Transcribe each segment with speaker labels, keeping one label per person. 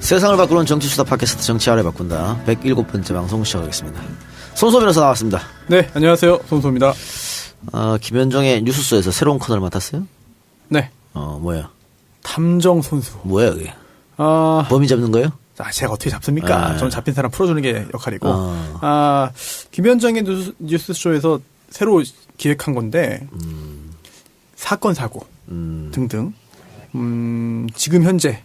Speaker 1: 세상을 바꾸는 정치수다 팟캐스트 정치알을 바꾼다 107번째 방송 시작하겠습니다. 손소 변호사 나왔습니다.
Speaker 2: 네, 안녕하세요. 손소입니다.
Speaker 1: 김현정의 뉴스쇼에서 새로운 코너를 맡았어요?
Speaker 2: 네.
Speaker 1: 뭐야?
Speaker 2: 탐정 손수.
Speaker 1: 뭐야 그게? 범인 잡는 거예요?
Speaker 2: 제가 어떻게 잡습니까? 저는 잡힌 사람 풀어주는 게 역할이고. 김현정의 뉴스쇼에서 새로 기획한 건데 사건 사고 등등 지금 현재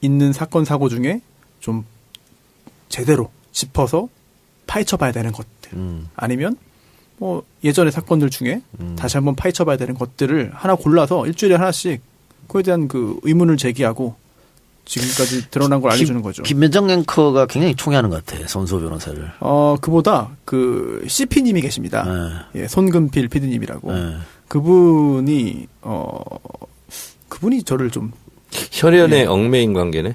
Speaker 2: 있는 사건 사고 중에 좀 제대로 짚어서 파헤쳐봐야 되는 것들 아니면 뭐 예전의 사건들 중에 다시 한번 파헤쳐봐야 되는 것들을 하나 골라서 일주일에 하나씩 그에 대한 그 의문을 제기하고 지금까지 드러난 걸 알려주는 거죠.
Speaker 1: 김현정 앵커가 굉장히 총애하는 것 같아. 손소 변호사를.
Speaker 2: 그보다 그 CP님이 계십니다. 예, 손금필 PD님이라고. 그분이 저를 좀
Speaker 3: 혈연의 얽매인 관계네.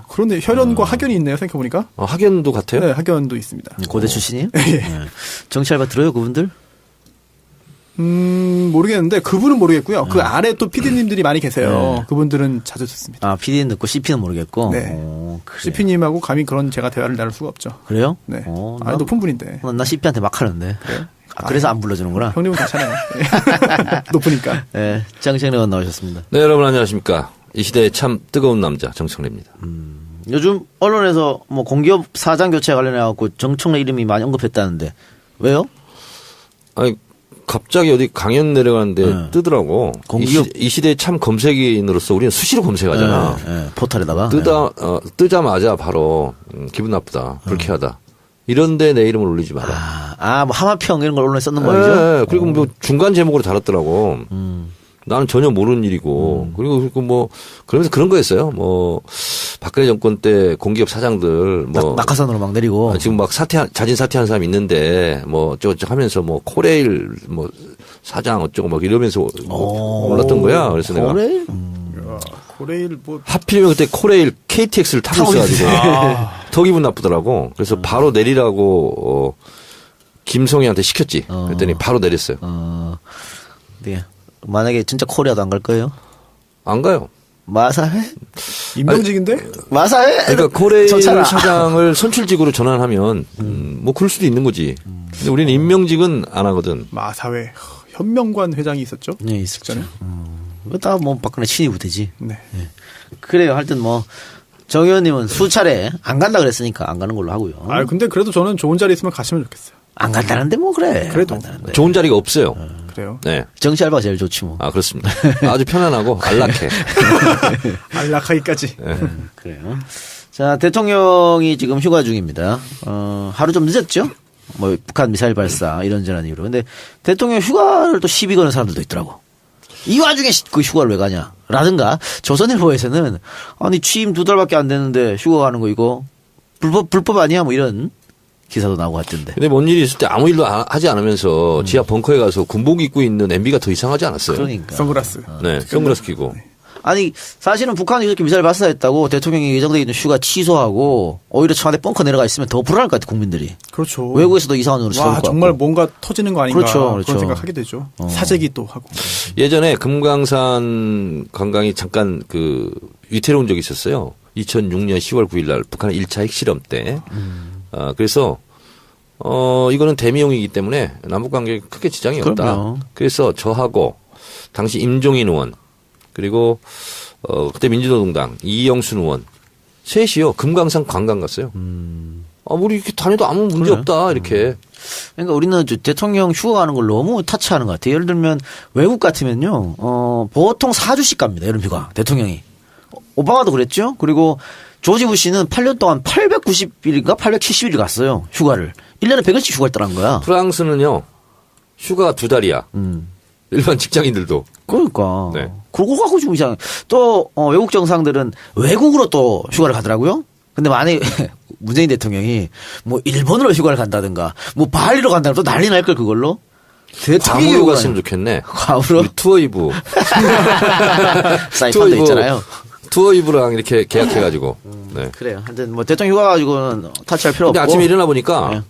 Speaker 2: 그런데 혈연과 학연이 있네요. 생각해보니까.
Speaker 3: 학연도 같아요?
Speaker 2: 네, 학연도 있습니다.
Speaker 1: 고대 출신이에요?
Speaker 2: 예.
Speaker 1: 정치알바 들어요, 그분들?
Speaker 2: 모르겠는데 그분은 모르겠고요. 그 아래 또 PD님들이 많이 계세요. 그분들은 자주 듣습니다.
Speaker 1: PD는 듣고 CP는 모르겠고.
Speaker 2: 네. CP님하고 감히 그런 제가 대화를 나눌 수가 없죠.
Speaker 1: 그래요?
Speaker 2: 네. 높은 분인데.
Speaker 1: 나 CP한테 막 하는데.
Speaker 2: 그래요?
Speaker 1: 그래서 안 불러주는구나.
Speaker 2: 형님은 괜찮아요. 높으니까.
Speaker 1: 네. 정청래 의원 나오셨습니다.
Speaker 3: 네, 여러분 안녕하십니까. 이 시대의 참 뜨거운 남자 정청래입니다.
Speaker 1: 요즘 언론에서 뭐 공기업 사장 교체 관련해갖고 정청래 이름이 많이 언급했다는데 왜요?
Speaker 3: 아니 갑자기 어디 강연 내려가는데 뜨더라고. 공기업 이 시대의 참 검색인으로서 우리는 수시로 검색하잖아.
Speaker 1: 포털에다가.
Speaker 3: 뜨자마자 바로 기분 나쁘다, 불쾌하다. 이런데 내 이름을 올리지 마라.
Speaker 1: 뭐 하마평 이런 걸 언론에 썼는 거죠?
Speaker 3: 네, 그리고 뭐 중간 제목으로 달았더라고. 나는 전혀 모르는 일이고 그리고 뭐 그러면서 그런 거였어요. 뭐 박근혜 정권 때 공기업 사장들 뭐
Speaker 1: 낙하산으로 막 내리고
Speaker 3: 지금 막 자진 사퇴한 사람이 있는데 뭐 어쩌고저쩌고 하면서 뭐 코레일 뭐 사장 어쩌고 막 이러면서 올랐던 거야. 그래서
Speaker 1: 코레일?
Speaker 3: 내가
Speaker 2: 코레일 뭐
Speaker 3: 하필이면 그때 코레일 KTX를 타고 있어가지고 더 기분 나쁘더라고. 그래서 바로 내리라고 김성희한테 시켰지. 그랬더니 바로 내렸어요.
Speaker 1: 네. 만약에 진짜 코리아도 안 갈 거예요?
Speaker 3: 안 가요.
Speaker 2: 마사회? 임명직인데?
Speaker 1: 마사회?
Speaker 3: 그러니까 코레일 사장을 선출직으로 전환하면 뭐 그럴 수도 있는 거지. 근데 우리는 임명직은 안 하거든.
Speaker 2: 마사회. 현명관 회장이 있었죠?
Speaker 1: 네, 있었죠. 다 뭐 박근혜 친위 부대지.
Speaker 2: 네.
Speaker 1: 그래요. 하여튼 뭐 정 의원님은 수차례 안 간다 그랬으니까 안 가는 걸로 하고요.
Speaker 2: 근데 그래도 저는 좋은 자리 있으면 갔으면 좋겠어요.
Speaker 1: 안 간다는데 뭐 그래.
Speaker 2: 그래도
Speaker 3: 좋은 자리가 없어요.
Speaker 2: 그래요?
Speaker 3: 네.
Speaker 1: 정치 알바가 제일 좋지 뭐.
Speaker 3: 그렇습니다. 아주 편안하고 안락해.
Speaker 2: 안락하기까지.
Speaker 1: 그래요. 자, 대통령이 지금 휴가 중입니다. 하루 좀 늦었죠? 뭐 북한 미사일 발사 이런저런 이유로. 근데 대통령 휴가를 또 시비 거는 사람들도 있더라고. 이 와중에 그 휴가를 왜 가냐? 라든가 조선일보에서는 아니 취임 2달밖에 안 됐는데 휴가 가는 거 이거 불법 아니야? 뭐 이런 기사도 나오고 하던데.
Speaker 3: 근데 뭔 일이 있을 때 아무 일도 하지 않으면서 지하 벙커에 가서 군복 입고 있는 MB가 더 이상하지 않았어요?
Speaker 1: 그러니까.
Speaker 2: 선글라스.
Speaker 3: 네, 선글라스 끼고.
Speaker 1: 아니 사실은 북한이 이렇게 미사일 발사했다고 대통령이 예정돼 있는 휴가 취소하고 오히려 청와대 벙커 내려가 있으면 더 불안할 것 같아 국민들이.
Speaker 2: 그렇죠.
Speaker 1: 외국에서도 이상한 눈으로 쳐다볼 것 같고.
Speaker 2: 정말 뭔가 터지는 거 아닌가
Speaker 1: 그렇죠.
Speaker 2: 그런 생각하게 되죠. 사재기 또 하고.
Speaker 3: 예전에 금강산 관광이 잠깐 위태로운 적이 있었어요. 2006년 10월 9일 날 북한의 1차 핵실험 때. 그래서 이거는 대미용이기 때문에 남북관계에 크게 지장이 없다.
Speaker 1: 그럼요.
Speaker 3: 그래서 저하고 당시 임종인 의원 그리고 그때 민주노동당 이영순 의원 셋이요 금강산 관광 갔어요. 우리 이렇게 다녀도 아무 문제
Speaker 1: 그래.
Speaker 3: 없다 이렇게.
Speaker 1: 그러니까 우리는 대통령 휴가 가는 걸 너무 타치하는 것 같아요. 예를 들면 외국 같으면요, 보통 4주씩 갑니다. 여름 휴가 대통령이. 오바마도 그랬죠. 그리고 조지 부시는 8년 동안 890일인가 870일 갔어요. 휴가를. 1년에 100일씩 휴가를 떠난 거야.
Speaker 3: 프랑스는요 휴가가 2달이야. 일반 직장인들도.
Speaker 1: 그러니까.
Speaker 3: 네.
Speaker 1: 그러고 가고 좀 이상해. 또 외국 정상들은 외국으로 또 휴가를 가더라고요. 근데 만약에 문재인 대통령이 뭐 일본으로 휴가를 간다든가 뭐 발리로 간다면 또 난리 날 걸 그걸로.
Speaker 3: 괌으로 갔으면 좋겠네.
Speaker 1: 괌으로?
Speaker 3: 투어이브.
Speaker 1: 사이판도 있잖아요.
Speaker 3: 투어이브랑 이렇게 계약해가지고. 네.
Speaker 1: 그래요. 하여튼 뭐 대통령 휴가 가지고는 타치할 필요 없고.
Speaker 3: 근데 아침에 일어나 보니까
Speaker 1: 네.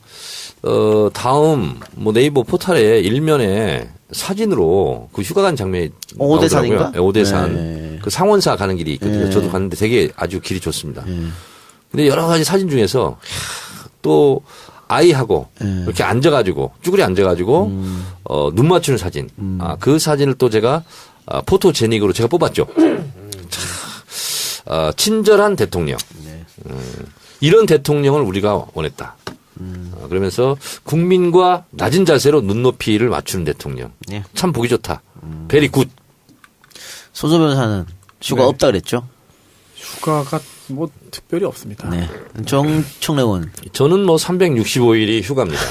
Speaker 3: 다음 뭐 네이버 포털에 일면에 사진으로 그 휴가 간 장면이
Speaker 1: 오대산인가?
Speaker 3: 나오더라고요. 네, 오대산.
Speaker 1: 네.
Speaker 3: 그 상원사 가는 길이 있거든요.
Speaker 1: 네.
Speaker 3: 저도 갔는데 되게 아주 길이 좋습니다. 근데 여러 가지 사진 중에서 또 아이하고 이렇게 앉아가지고 쭈그리 앉아가지고 눈 맞추는 사진. 그 사진을 또 제가 포토제닉으로 제가 뽑았죠. 친절한 대통령. 이런 대통령을 우리가 원했다. 그러면서 국민과 낮은 자세로 눈높이를 맞추는 대통령.
Speaker 1: 예.
Speaker 3: 참 보기 좋다. 베리 굿.
Speaker 1: 소조 변호사는 휴가
Speaker 2: 네.
Speaker 1: 없다 그랬죠?
Speaker 2: 휴가가 뭐 특별히 없습니다.
Speaker 1: 네. 정청래원.
Speaker 3: 저는 뭐 365일이 휴가입니다.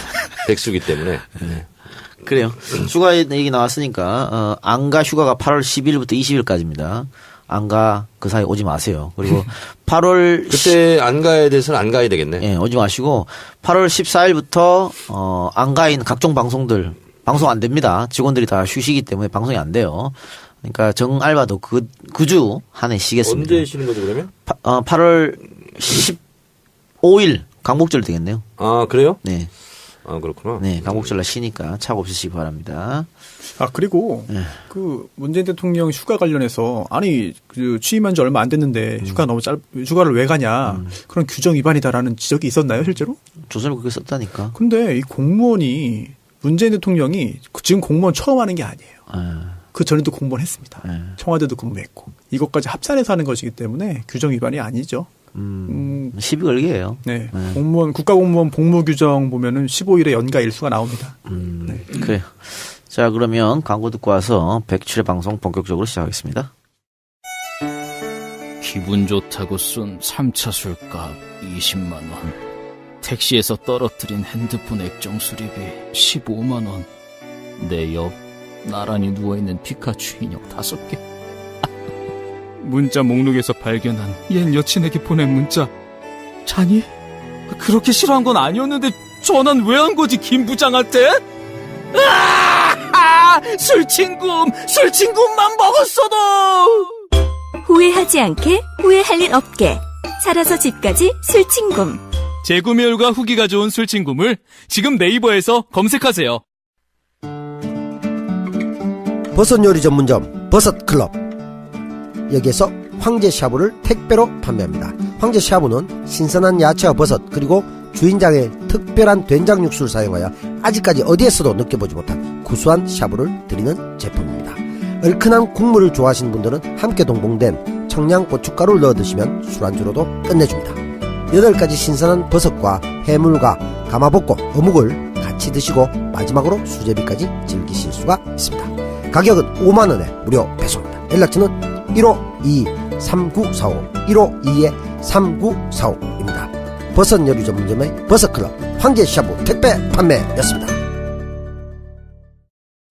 Speaker 3: 백수기 때문에. 네.
Speaker 1: 그래요. 휴가 얘기 나왔으니까 안가 휴가가 8월 10일부터 20일까지입니다. 안가 그 사이 오지 마세요. 그리고 8월
Speaker 3: 그때 안가에 대해서는 안 가야 되겠네.
Speaker 1: 예, 오지 마시고 8월 14일부터 안가인 각종 방송들 방송 안 됩니다. 직원들이 다 쉬시기 때문에 방송이 안 돼요. 그러니까 정알바도 그 주 한 해 쉬겠습니다.
Speaker 3: 언제 쉬는 거죠 그러면?
Speaker 1: 8월 15일 강복절 되겠네요.
Speaker 3: 아 그래요?
Speaker 1: 네.
Speaker 3: 아 그렇구나.
Speaker 1: 네, 강복절날 쉬니까 착오 없으시기 바랍니다.
Speaker 2: 그리고 그 문재인 대통령 휴가 관련해서 아니 그 취임한 지 얼마 안 됐는데 휴가를 왜 가냐 그런 규정 위반이다라는 지적이 있었나요 실제로?
Speaker 1: 조선을 그렇게 썼다니까.
Speaker 2: 근데 이 공무원이 문재인 대통령이 지금 공무원 처음 하는 게 아니에요. 그 전에도 공무원 했습니다. 청와대도 근무했고 이것까지 합산해서 하는 것이기 때문에 규정 위반이 아니죠.
Speaker 1: 시비 걸기예요.
Speaker 2: 네. 공무원 국가공무원 복무 규정 보면은 15일에 연가 일수가 나옵니다. 네.
Speaker 1: 그래요. 자, 그러면 광고 듣고 와서 107회 방송 본격적으로 시작하겠습니다.
Speaker 4: 기분 좋다고 쏜 3차 술값 20만 원. 택시에서 떨어뜨린 핸드폰 액정 수리비 15만 원. 내 옆 나란히 누워있는 피카츄 인형 5개. 문자 목록에서 발견한 옛 여친에게 보낸 문자. 자니? 그렇게 싫어한 건 아니었는데 전화는 왜 한 거지 김 부장한테? 술친구만 먹었어도.
Speaker 5: 후회하지 않게 후회할 일 없게 살아서 집까지 술친구.
Speaker 4: 재구매율과 후기가 좋은 술친구물 지금 네이버에서 검색하세요.
Speaker 6: 버섯 요리 전문점 버섯클럽. 여기에서 황제 샤브를 택배로 판매합니다. 황제 샤브는 신선한 야채와 버섯 그리고 주인장의 특별한 된장 육수를 사용하여 아직까지 어디에서도 느껴보지 못한 구수한 샤브를 드리는 제품입니다. 얼큰한 국물을 좋아하시는 분들은 함께 동봉된 청양고춧가루를 넣어 드시면 술안주로도 끝내줍니다. 8가지 신선한 버섯과 해물과 가마복고, 어묵을 같이 드시고 마지막으로 수제비까지 즐기실 수가 있습니다. 가격은 5만원에 무료 배송입니다. 연락처는 152-3945 152-3945입니다. 버섯 요리 전문점의 버섯클럽 황제샤브 택배 판매였습니다.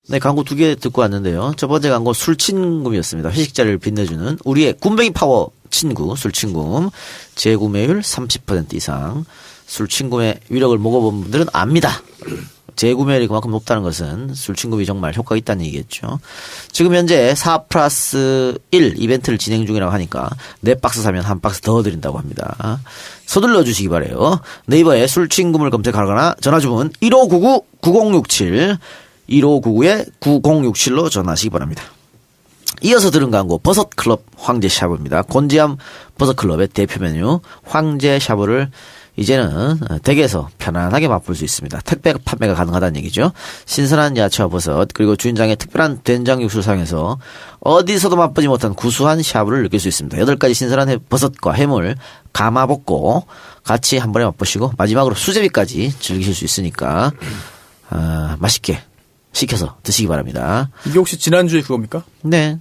Speaker 1: 네, 광고 2개 듣고 왔는데요. 첫 번째 광고 술친구였습니다. 회식 자리를 빛내주는 우리의 굼벵이 파워 친구 술친구. 재구매율 30% 이상. 술친구의 위력을 먹어본 분들은 압니다. 재구매율이 그만큼 높다는 것은 술친구이 정말 효과가 있다는 얘기겠죠. 지금 현재 4+1 이벤트를 진행 중이라고 하니까 4박스 사면 1박스 더 드린다고 합니다. 서둘러 주시기 바래요. 네이버에 술친구를 검색하거나 전화주문 1599-9067 1599-9067로 전화하시기 바랍니다. 이어서 들은 광고 버섯클럽 황제샤브입니다. 곤지암 버섯클럽의 대표 메뉴 황제샤브를 이제는 댁에서 편안하게 맛볼 수 있습니다. 택배 판매가 가능하다는 얘기죠. 신선한 야채와 버섯 그리고 주인장의 특별한 된장 육수를 사용해서 어디서도 맛보지 못한 구수한 샤브를 느낄 수 있습니다. 8가지 신선한 버섯과 해물, 가마복고 같이 한 번에 맛보시고 마지막으로 수제비까지 즐기실 수 있으니까 맛있게 시켜서 드시기 바랍니다.
Speaker 2: 이게 혹시 지난주에 그겁니까?
Speaker 1: 네.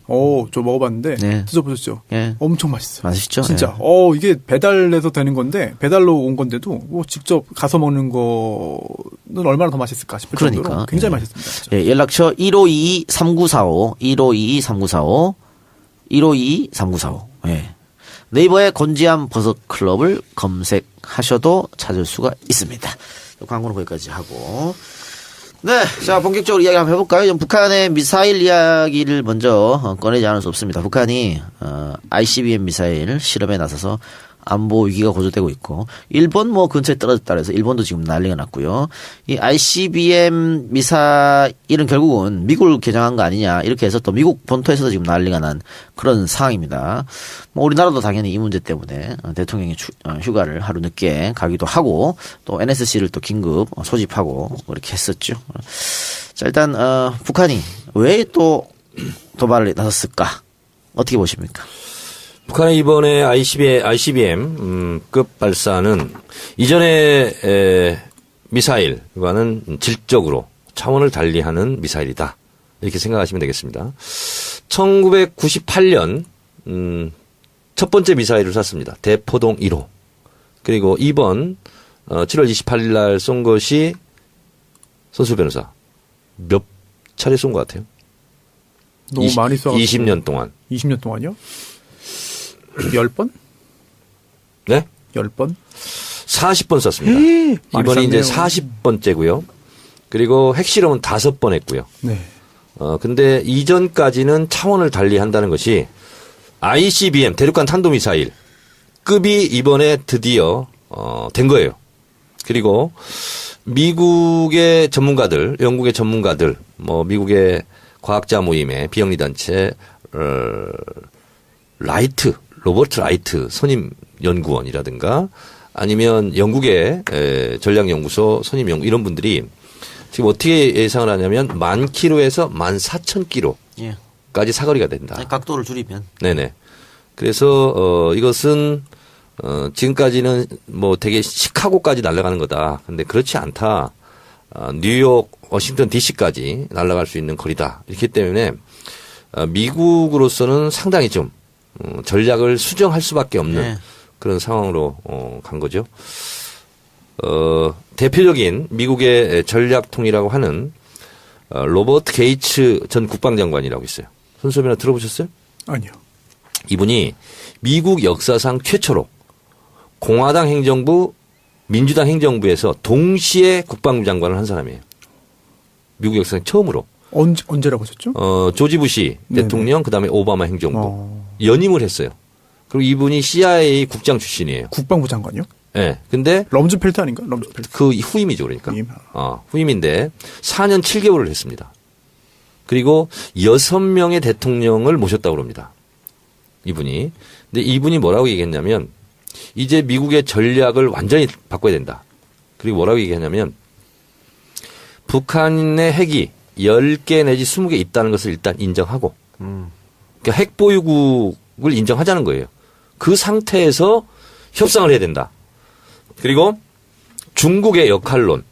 Speaker 2: 저 먹어봤는데
Speaker 1: 네.
Speaker 2: 드셔보셨죠?
Speaker 1: 네.
Speaker 2: 엄청 맛있어요.
Speaker 1: 맛있죠?
Speaker 2: 진짜.
Speaker 1: 네.
Speaker 2: 이게 배달해서 되는 건데 배달로 온 건데도 뭐 직접 가서 먹는 거는 얼마나 더 맛있을까 싶을
Speaker 1: 그러니까.
Speaker 2: 정도로 굉장히 맛있습니다. 진짜.
Speaker 1: 예, 연락처 1522-3945 1522-3945 1522-3945 예. 네이버에 곤지암 버섯클럽을 검색하셔도 찾을 수가 있습니다. 광고는 거기까지 하고 네, 자 본격적으로 이야기 한번 해볼까요? 북한의 미사일 이야기를 먼저 꺼내지 않을 수 없습니다. 북한이 ICBM 미사일 실험에 나서서 안보 위기가 고조되고 있고 일본 뭐 근처에 떨어졌다 그래서 일본도 지금 난리가 났고요. 이 ICBM 미사일은 결국은 미국을 겨냥한 거 아니냐 이렇게 해서 또 미국 본토에서도 지금 난리가 난 그런 상황입니다. 뭐 우리나라도 당연히 이 문제 때문에 대통령이 휴가를 하루 늦게 가기도 하고 또 NSC를 또 긴급 소집하고 그렇게 했었죠. 자 일단 북한이 왜 또 도발을 나섰을까? 어떻게 보십니까?
Speaker 3: 북한의 이번에 ICBM 급 발사는 이전의 미사일과는 질적으로 차원을 달리하는 미사일이다. 이렇게 생각하시면 되겠습니다. 1998년 첫 번째 미사일을 쐈습니다. 대포동 1호. 그리고 이번 7월 28일 날 쏜 것이 손수 변호사 몇 차례 쏜 것 같아요?
Speaker 2: 너무 많이 쏴가지고
Speaker 3: 20년 동안.
Speaker 2: 20년 동안요? 10번?
Speaker 3: 네?
Speaker 2: 10번?
Speaker 3: 40번 썼습니다. 이번이 이제 40번째고요. 그리고 핵실험은 5번 했고요.
Speaker 2: 네.
Speaker 3: 근데 이전까지는 차원을 달리 한다는 것이 ICBM 대륙간 탄도미사일 급이 이번에 드디어 된 거예요. 그리고 미국의 전문가들, 영국의 전문가들, 뭐 미국의 과학자 모임의 비영리 단체 라이트, 로버트 라이트 선임 연구원이라든가 아니면 영국의 전략연구소 선임 연구 이런 분들이 지금 어떻게 예상을 하냐면 10,000km에서 14,000km까지 사거리가 된다.
Speaker 1: 각도를 줄이면.
Speaker 3: 네네. 그래서 이것은 지금까지는 뭐 되게 시카고까지 날아가는 거다. 근데 그렇지 않다. 뉴욕, 워싱턴 DC까지 날아갈 수 있는 거리다. 이렇기 때문에 미국으로서는 상당히 좀 전략을 수정할 수밖에 없는
Speaker 1: 네.
Speaker 3: 그런 상황으로 간 거죠. 대표적인 미국의 전략통이라고 하는 로버트 게이츠 전 국방장관이라고 있어요. 손수변호 들어보셨어요?
Speaker 2: 아니요.
Speaker 3: 이분이 미국 역사상 최초로 공화당 행정부, 민주당 행정부에서 동시에 국방부 장관을 한 사람이에요. 미국 역사상 처음으로.
Speaker 2: 언제라고 하셨죠?
Speaker 3: 조지 부시
Speaker 2: 네네.
Speaker 3: 대통령, 그다음에 오바마 행정부 연임을 했어요. 그리고 이분이 CIA 국장 출신이에요.
Speaker 2: 국방부 장관이요?
Speaker 3: 네. 근데
Speaker 2: 럼즈펠트 아닌가? 럼즈펠트.
Speaker 3: 그 후임이죠, 그러니까.
Speaker 2: 후임.
Speaker 3: 후임인데 4년 7개월을 했습니다. 그리고 6명의 대통령을 모셨다고 합니다. 이분이. 근데 이분이 뭐라고 얘기했냐면 이제 미국의 전략을 완전히 바꿔야 된다. 그리고 뭐라고 얘기했냐면 북한의 핵이 10개 내지 20개 있다는 것을 일단 인정하고 그러니까 핵 보유국을 인정하자는 거예요. 그 상태에서 협상을 해야 된다. 그리고 중국의 역할론,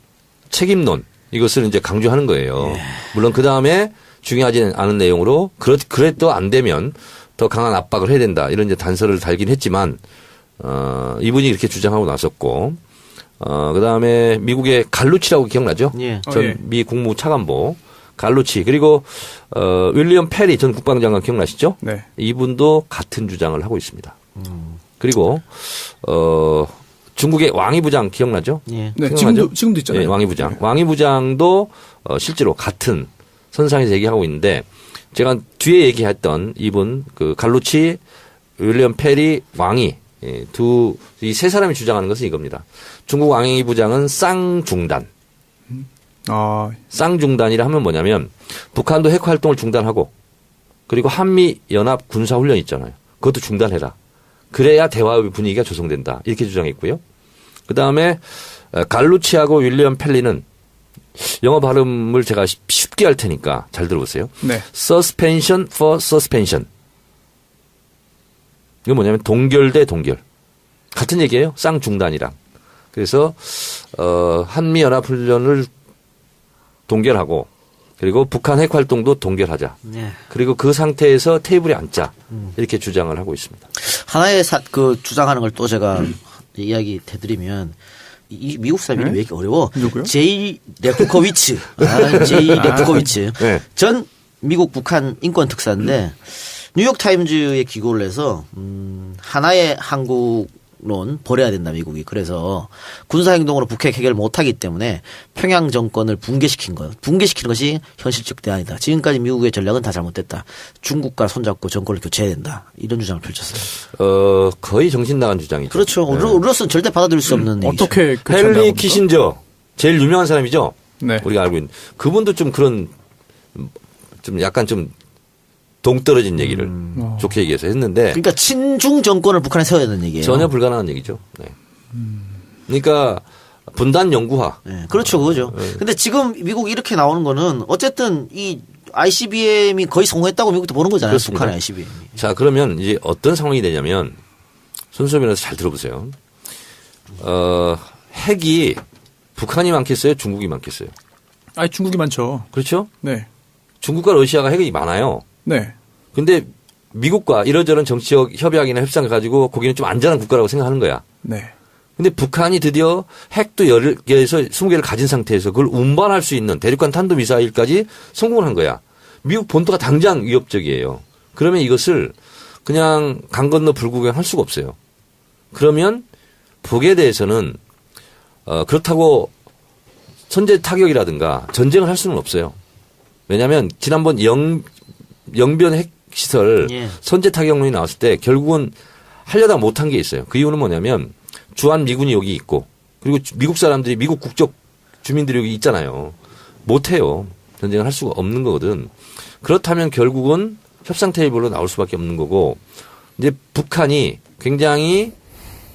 Speaker 3: 책임론 이것을 이제 강조하는 거예요. 물론 그 다음에 중요하지 않은 내용으로 그래도 안 되면 더 강한 압박을 해야 된다. 이런 이제 단서를 달긴 했지만 이분이 이렇게 주장하고 나섰고 그 다음에 미국의 갈루치라고 기억나죠?
Speaker 1: 예.
Speaker 3: 전 미 국무부 차관보 갈루치 그리고 윌리엄 페리 전 국방장관 기억나시죠?
Speaker 2: 네.
Speaker 3: 이분도 같은 주장을 하고 있습니다. 그리고 중국의 왕이 부장 기억나죠?
Speaker 1: 예.
Speaker 2: 네,
Speaker 3: 생각나죠?
Speaker 2: 지금도 있잖아요.
Speaker 3: 네, 왕이 부장.
Speaker 2: 네.
Speaker 3: 왕이 부장도 실제로 같은 선상에서 얘기하고 있는데 제가 뒤에 얘기했던 이분 그 갈루치, 윌리엄 페리, 왕이 이 세 사람이 주장하는 것은 이겁니다. 중국 왕이 부장은 쌍중단. 쌍중단이라 하면 뭐냐면 북한도 핵 활동을 중단하고 그리고 한미 연합 군사 훈련 있잖아요. 그것도 중단해라. 그래야 대화의 분위기가 조성된다. 이렇게 주장했고요. 그다음에 갈루치하고 윌리엄 펠리는 영어 발음을 제가 쉽게 할 테니까 잘 들어보세요.
Speaker 2: 네.
Speaker 3: Suspension for suspension. 이건 뭐냐면 동결 대 동결. 같은 얘기예요. 쌍중단이랑. 그래서 한미 연합 훈련을 동결하고 그리고 북한 핵 활동도 동결하자.
Speaker 1: 네.
Speaker 3: 그리고 그 상태에서 테이블에 앉자. 이렇게 주장을 하고 있습니다.
Speaker 1: 하나의 그 주장하는 걸 또 제가 이야기 해드리면 이 미국 사람 이름이 왜 이렇게 어려워?
Speaker 2: 누구요?
Speaker 1: 제이 레프코비츠. 제이 레프코비츠.
Speaker 3: 네.
Speaker 1: 전 미국 북한 인권 특사인데 뉴욕 타임즈에 기고를 해서 하나의 한국 버려야 된다 미국이. 그래서 군사행동으로 북핵 해결 못하기 때문에 평양 정권을 붕괴시킨 거예요. 붕괴시키는 것이 현실적 대안이다. 지금까지 미국의 전략은 다 잘못됐다. 중국과 손잡고 정권을 교체해야 된다. 이런 주장을 펼쳤어요.
Speaker 3: 거의 정신 나간 주장이죠.
Speaker 1: 그렇죠. 우리로서는 절대 받아들일 수 없는 얘기죠.
Speaker 2: 어떻게
Speaker 3: 헨리 키신저 제일 유명한 사람이죠.
Speaker 2: 네.
Speaker 3: 우리가 알고 있는 그분도 좀 그런 좀 약간 좀 동떨어진 얘기를 좋게 얘기해서 했는데.
Speaker 1: 그러니까 친중 정권을 북한에 세워야 되는 얘기예요.
Speaker 3: 전혀 불가능한 얘기죠. 네. 그러니까 분단 영구화.
Speaker 1: 네, 그렇죠, 그거죠.
Speaker 3: 네.
Speaker 1: 근데 지금 미국이 이렇게 나오는 거는 어쨌든 이 ICBM이 거의 성공했다고 미국도 보는 거잖아요.
Speaker 3: 그렇습니다.
Speaker 1: 북한의 ICBM.
Speaker 3: 자, 그러면 이제 어떤 상황이 되냐면 손수업이라서 잘 들어보세요. 핵이 북한이 많겠어요? 중국이 많겠어요?
Speaker 2: 아니, 중국이 많죠.
Speaker 3: 그렇죠?
Speaker 2: 네.
Speaker 3: 중국과 러시아가 핵이 많아요.
Speaker 2: 네.
Speaker 3: 근데 미국과 이러저런 정치적 협약이나 협상을 가지고 거기는 좀 안전한 국가라고 생각하는 거야.
Speaker 2: 네.
Speaker 3: 근데 북한이 드디어 핵도 10개에서 20개를 가진 상태에서 그걸 운반할 수 있는 대륙간 탄도미사일까지 성공을 한 거야. 미국 본토가 당장 위협적이에요. 그러면 이것을 그냥 강 건너 불구경할 수가 없어요. 그러면 북에 대해서는 그렇다고 선제 타격이라든가 전쟁을 할 수는 없어요. 왜냐하면 지난번 영변 핵시설
Speaker 1: 예.
Speaker 3: 선제 타격론이 나왔을 때 결국은 하려다 못한 게 있어요. 그 이유는 뭐냐면 주한 미군이 여기 있고 그리고 미국 사람들이 미국 국적 주민들이 여기 있잖아요. 못해요. 전쟁을 할 수가 없는 거거든. 그렇다면 결국은 협상 테이블로 나올 수밖에 없는 거고 이제 북한이 굉장히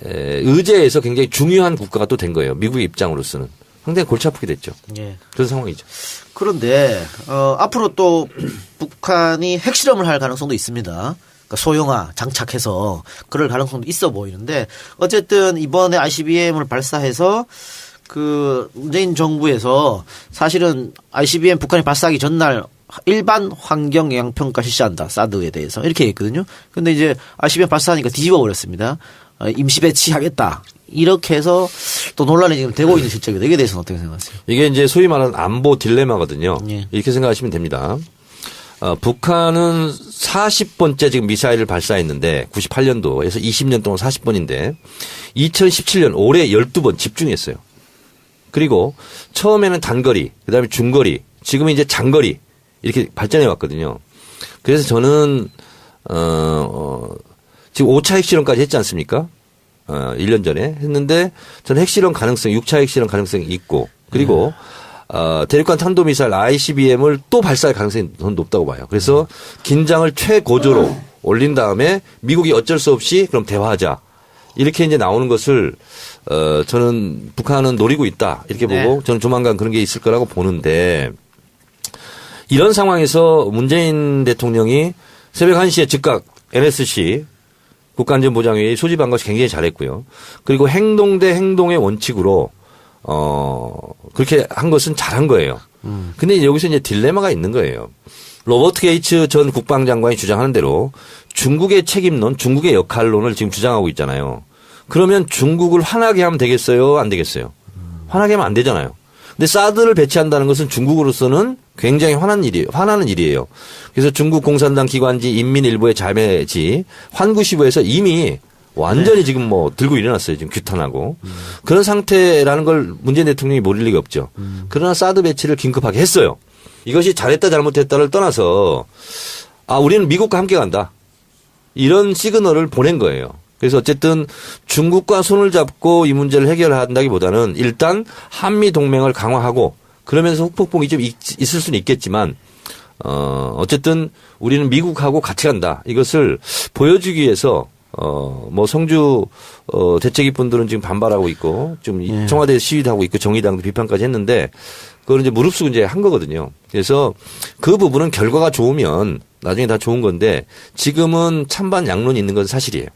Speaker 3: 의제에서 굉장히 중요한 국가가 또 된 거예요. 미국의 입장으로서는. 상당히 골치 아프게 됐죠.
Speaker 1: 예.
Speaker 3: 그런 상황이죠.
Speaker 1: 그런데 앞으로 또 북한이 핵실험을 할 가능성도 있습니다. 그러니까 소형화 장착해서 그럴 가능성도 있어 보이는데 어쨌든 이번에 ICBM을 발사해서 그 문재인 정부에서 사실은 ICBM 북한이 발사하기 전날 일반 환경 영향 평가 실시한다. 사드에 대해서 이렇게 했거든요. 근데 이제 ICBM 발사하니까 뒤집어 버렸습니다. 임시 배치하겠다. 이렇게 해서 또 논란이 지금 되고 있는 실정입니다. 이게 대해서는 어떻게 생각하세요?
Speaker 3: 이게 이제 소위 말하는 안보 딜레마거든요.
Speaker 1: 예.
Speaker 3: 이렇게 생각하시면 됩니다. 북한은 40번째 지금 미사일을 발사했는데 98년도에서 20년 동안 40번인데 2017년 올해 12번 집중했어요. 그리고 처음에는 단거리, 그다음에 중거리, 지금은 이제 장거리 이렇게 발전해 왔거든요. 그래서 저는 지금 5차 핵실험까지 했지 않습니까? 1년 전에 했는데 저는 핵실험 가능성, 6차 핵실험 가능성이 있고 그리고 대륙간 탄도미사일 ICBM을 또 발사할 가능성이 더 높다고 봐요. 그래서 긴장을 최고조로 올린 다음에 미국이 어쩔 수 없이 그럼 대화하자. 이렇게 이제 나오는 것을 저는 북한은 노리고 있다. 이렇게 보고 저는 조만간 그런 게 있을 거라고 보는데 이런 상황에서 문재인 대통령이 새벽 1시에 즉각 NSC 국가안전보장회의 소집한 것이 굉장히 잘했고요. 그리고 행동 대 행동의 원칙으로 그렇게 한 것은 잘한 거예요. 근데 여기서 이제 딜레마가 있는 거예요. 로버트 게이츠 전 국방장관이 주장하는 대로 중국의 책임론, 중국의 역할론을 지금 주장하고 있잖아요. 그러면 중국을 화나게 하면 되겠어요? 안 되겠어요? 화나게 하면 안 되잖아요. 근데 사드를 배치한다는 것은 중국으로서는 굉장히 화나는 일이에요. 그래서 중국 공산당 기관지 인민일보의 자매지 환구시보에서 이미 완전히 지금 뭐 들고 일어났어요. 지금 규탄하고. 그런 상태라는 걸 문재인 대통령이 모를 리가 없죠. 그러나 사드 배치를 긴급하게 했어요. 이것이 잘했다 잘못했다를 떠나서 우리는 미국과 함께 간다. 이런 시그널을 보낸 거예요. 그래서 어쨌든 중국과 손을 잡고 이 문제를 해결한다기보다는 일단 한미 동맹을 강화하고 그러면서 후폭풍이 좀 있을 수는 있겠지만 어쨌든 우리는 미국하고 같이 간다. 이것을 보여주기 위해서 뭐 성주 대책위 분들은 지금 반발하고 있고 좀 청와대 시위도 하고 있고 정의당도 비판까지 했는데 그걸 이제 무릅쓰고 이제 한 거거든요. 그래서 그 부분은 결과가 좋으면 나중에 다 좋은 건데 지금은 찬반 양론이 있는 건 사실이에요.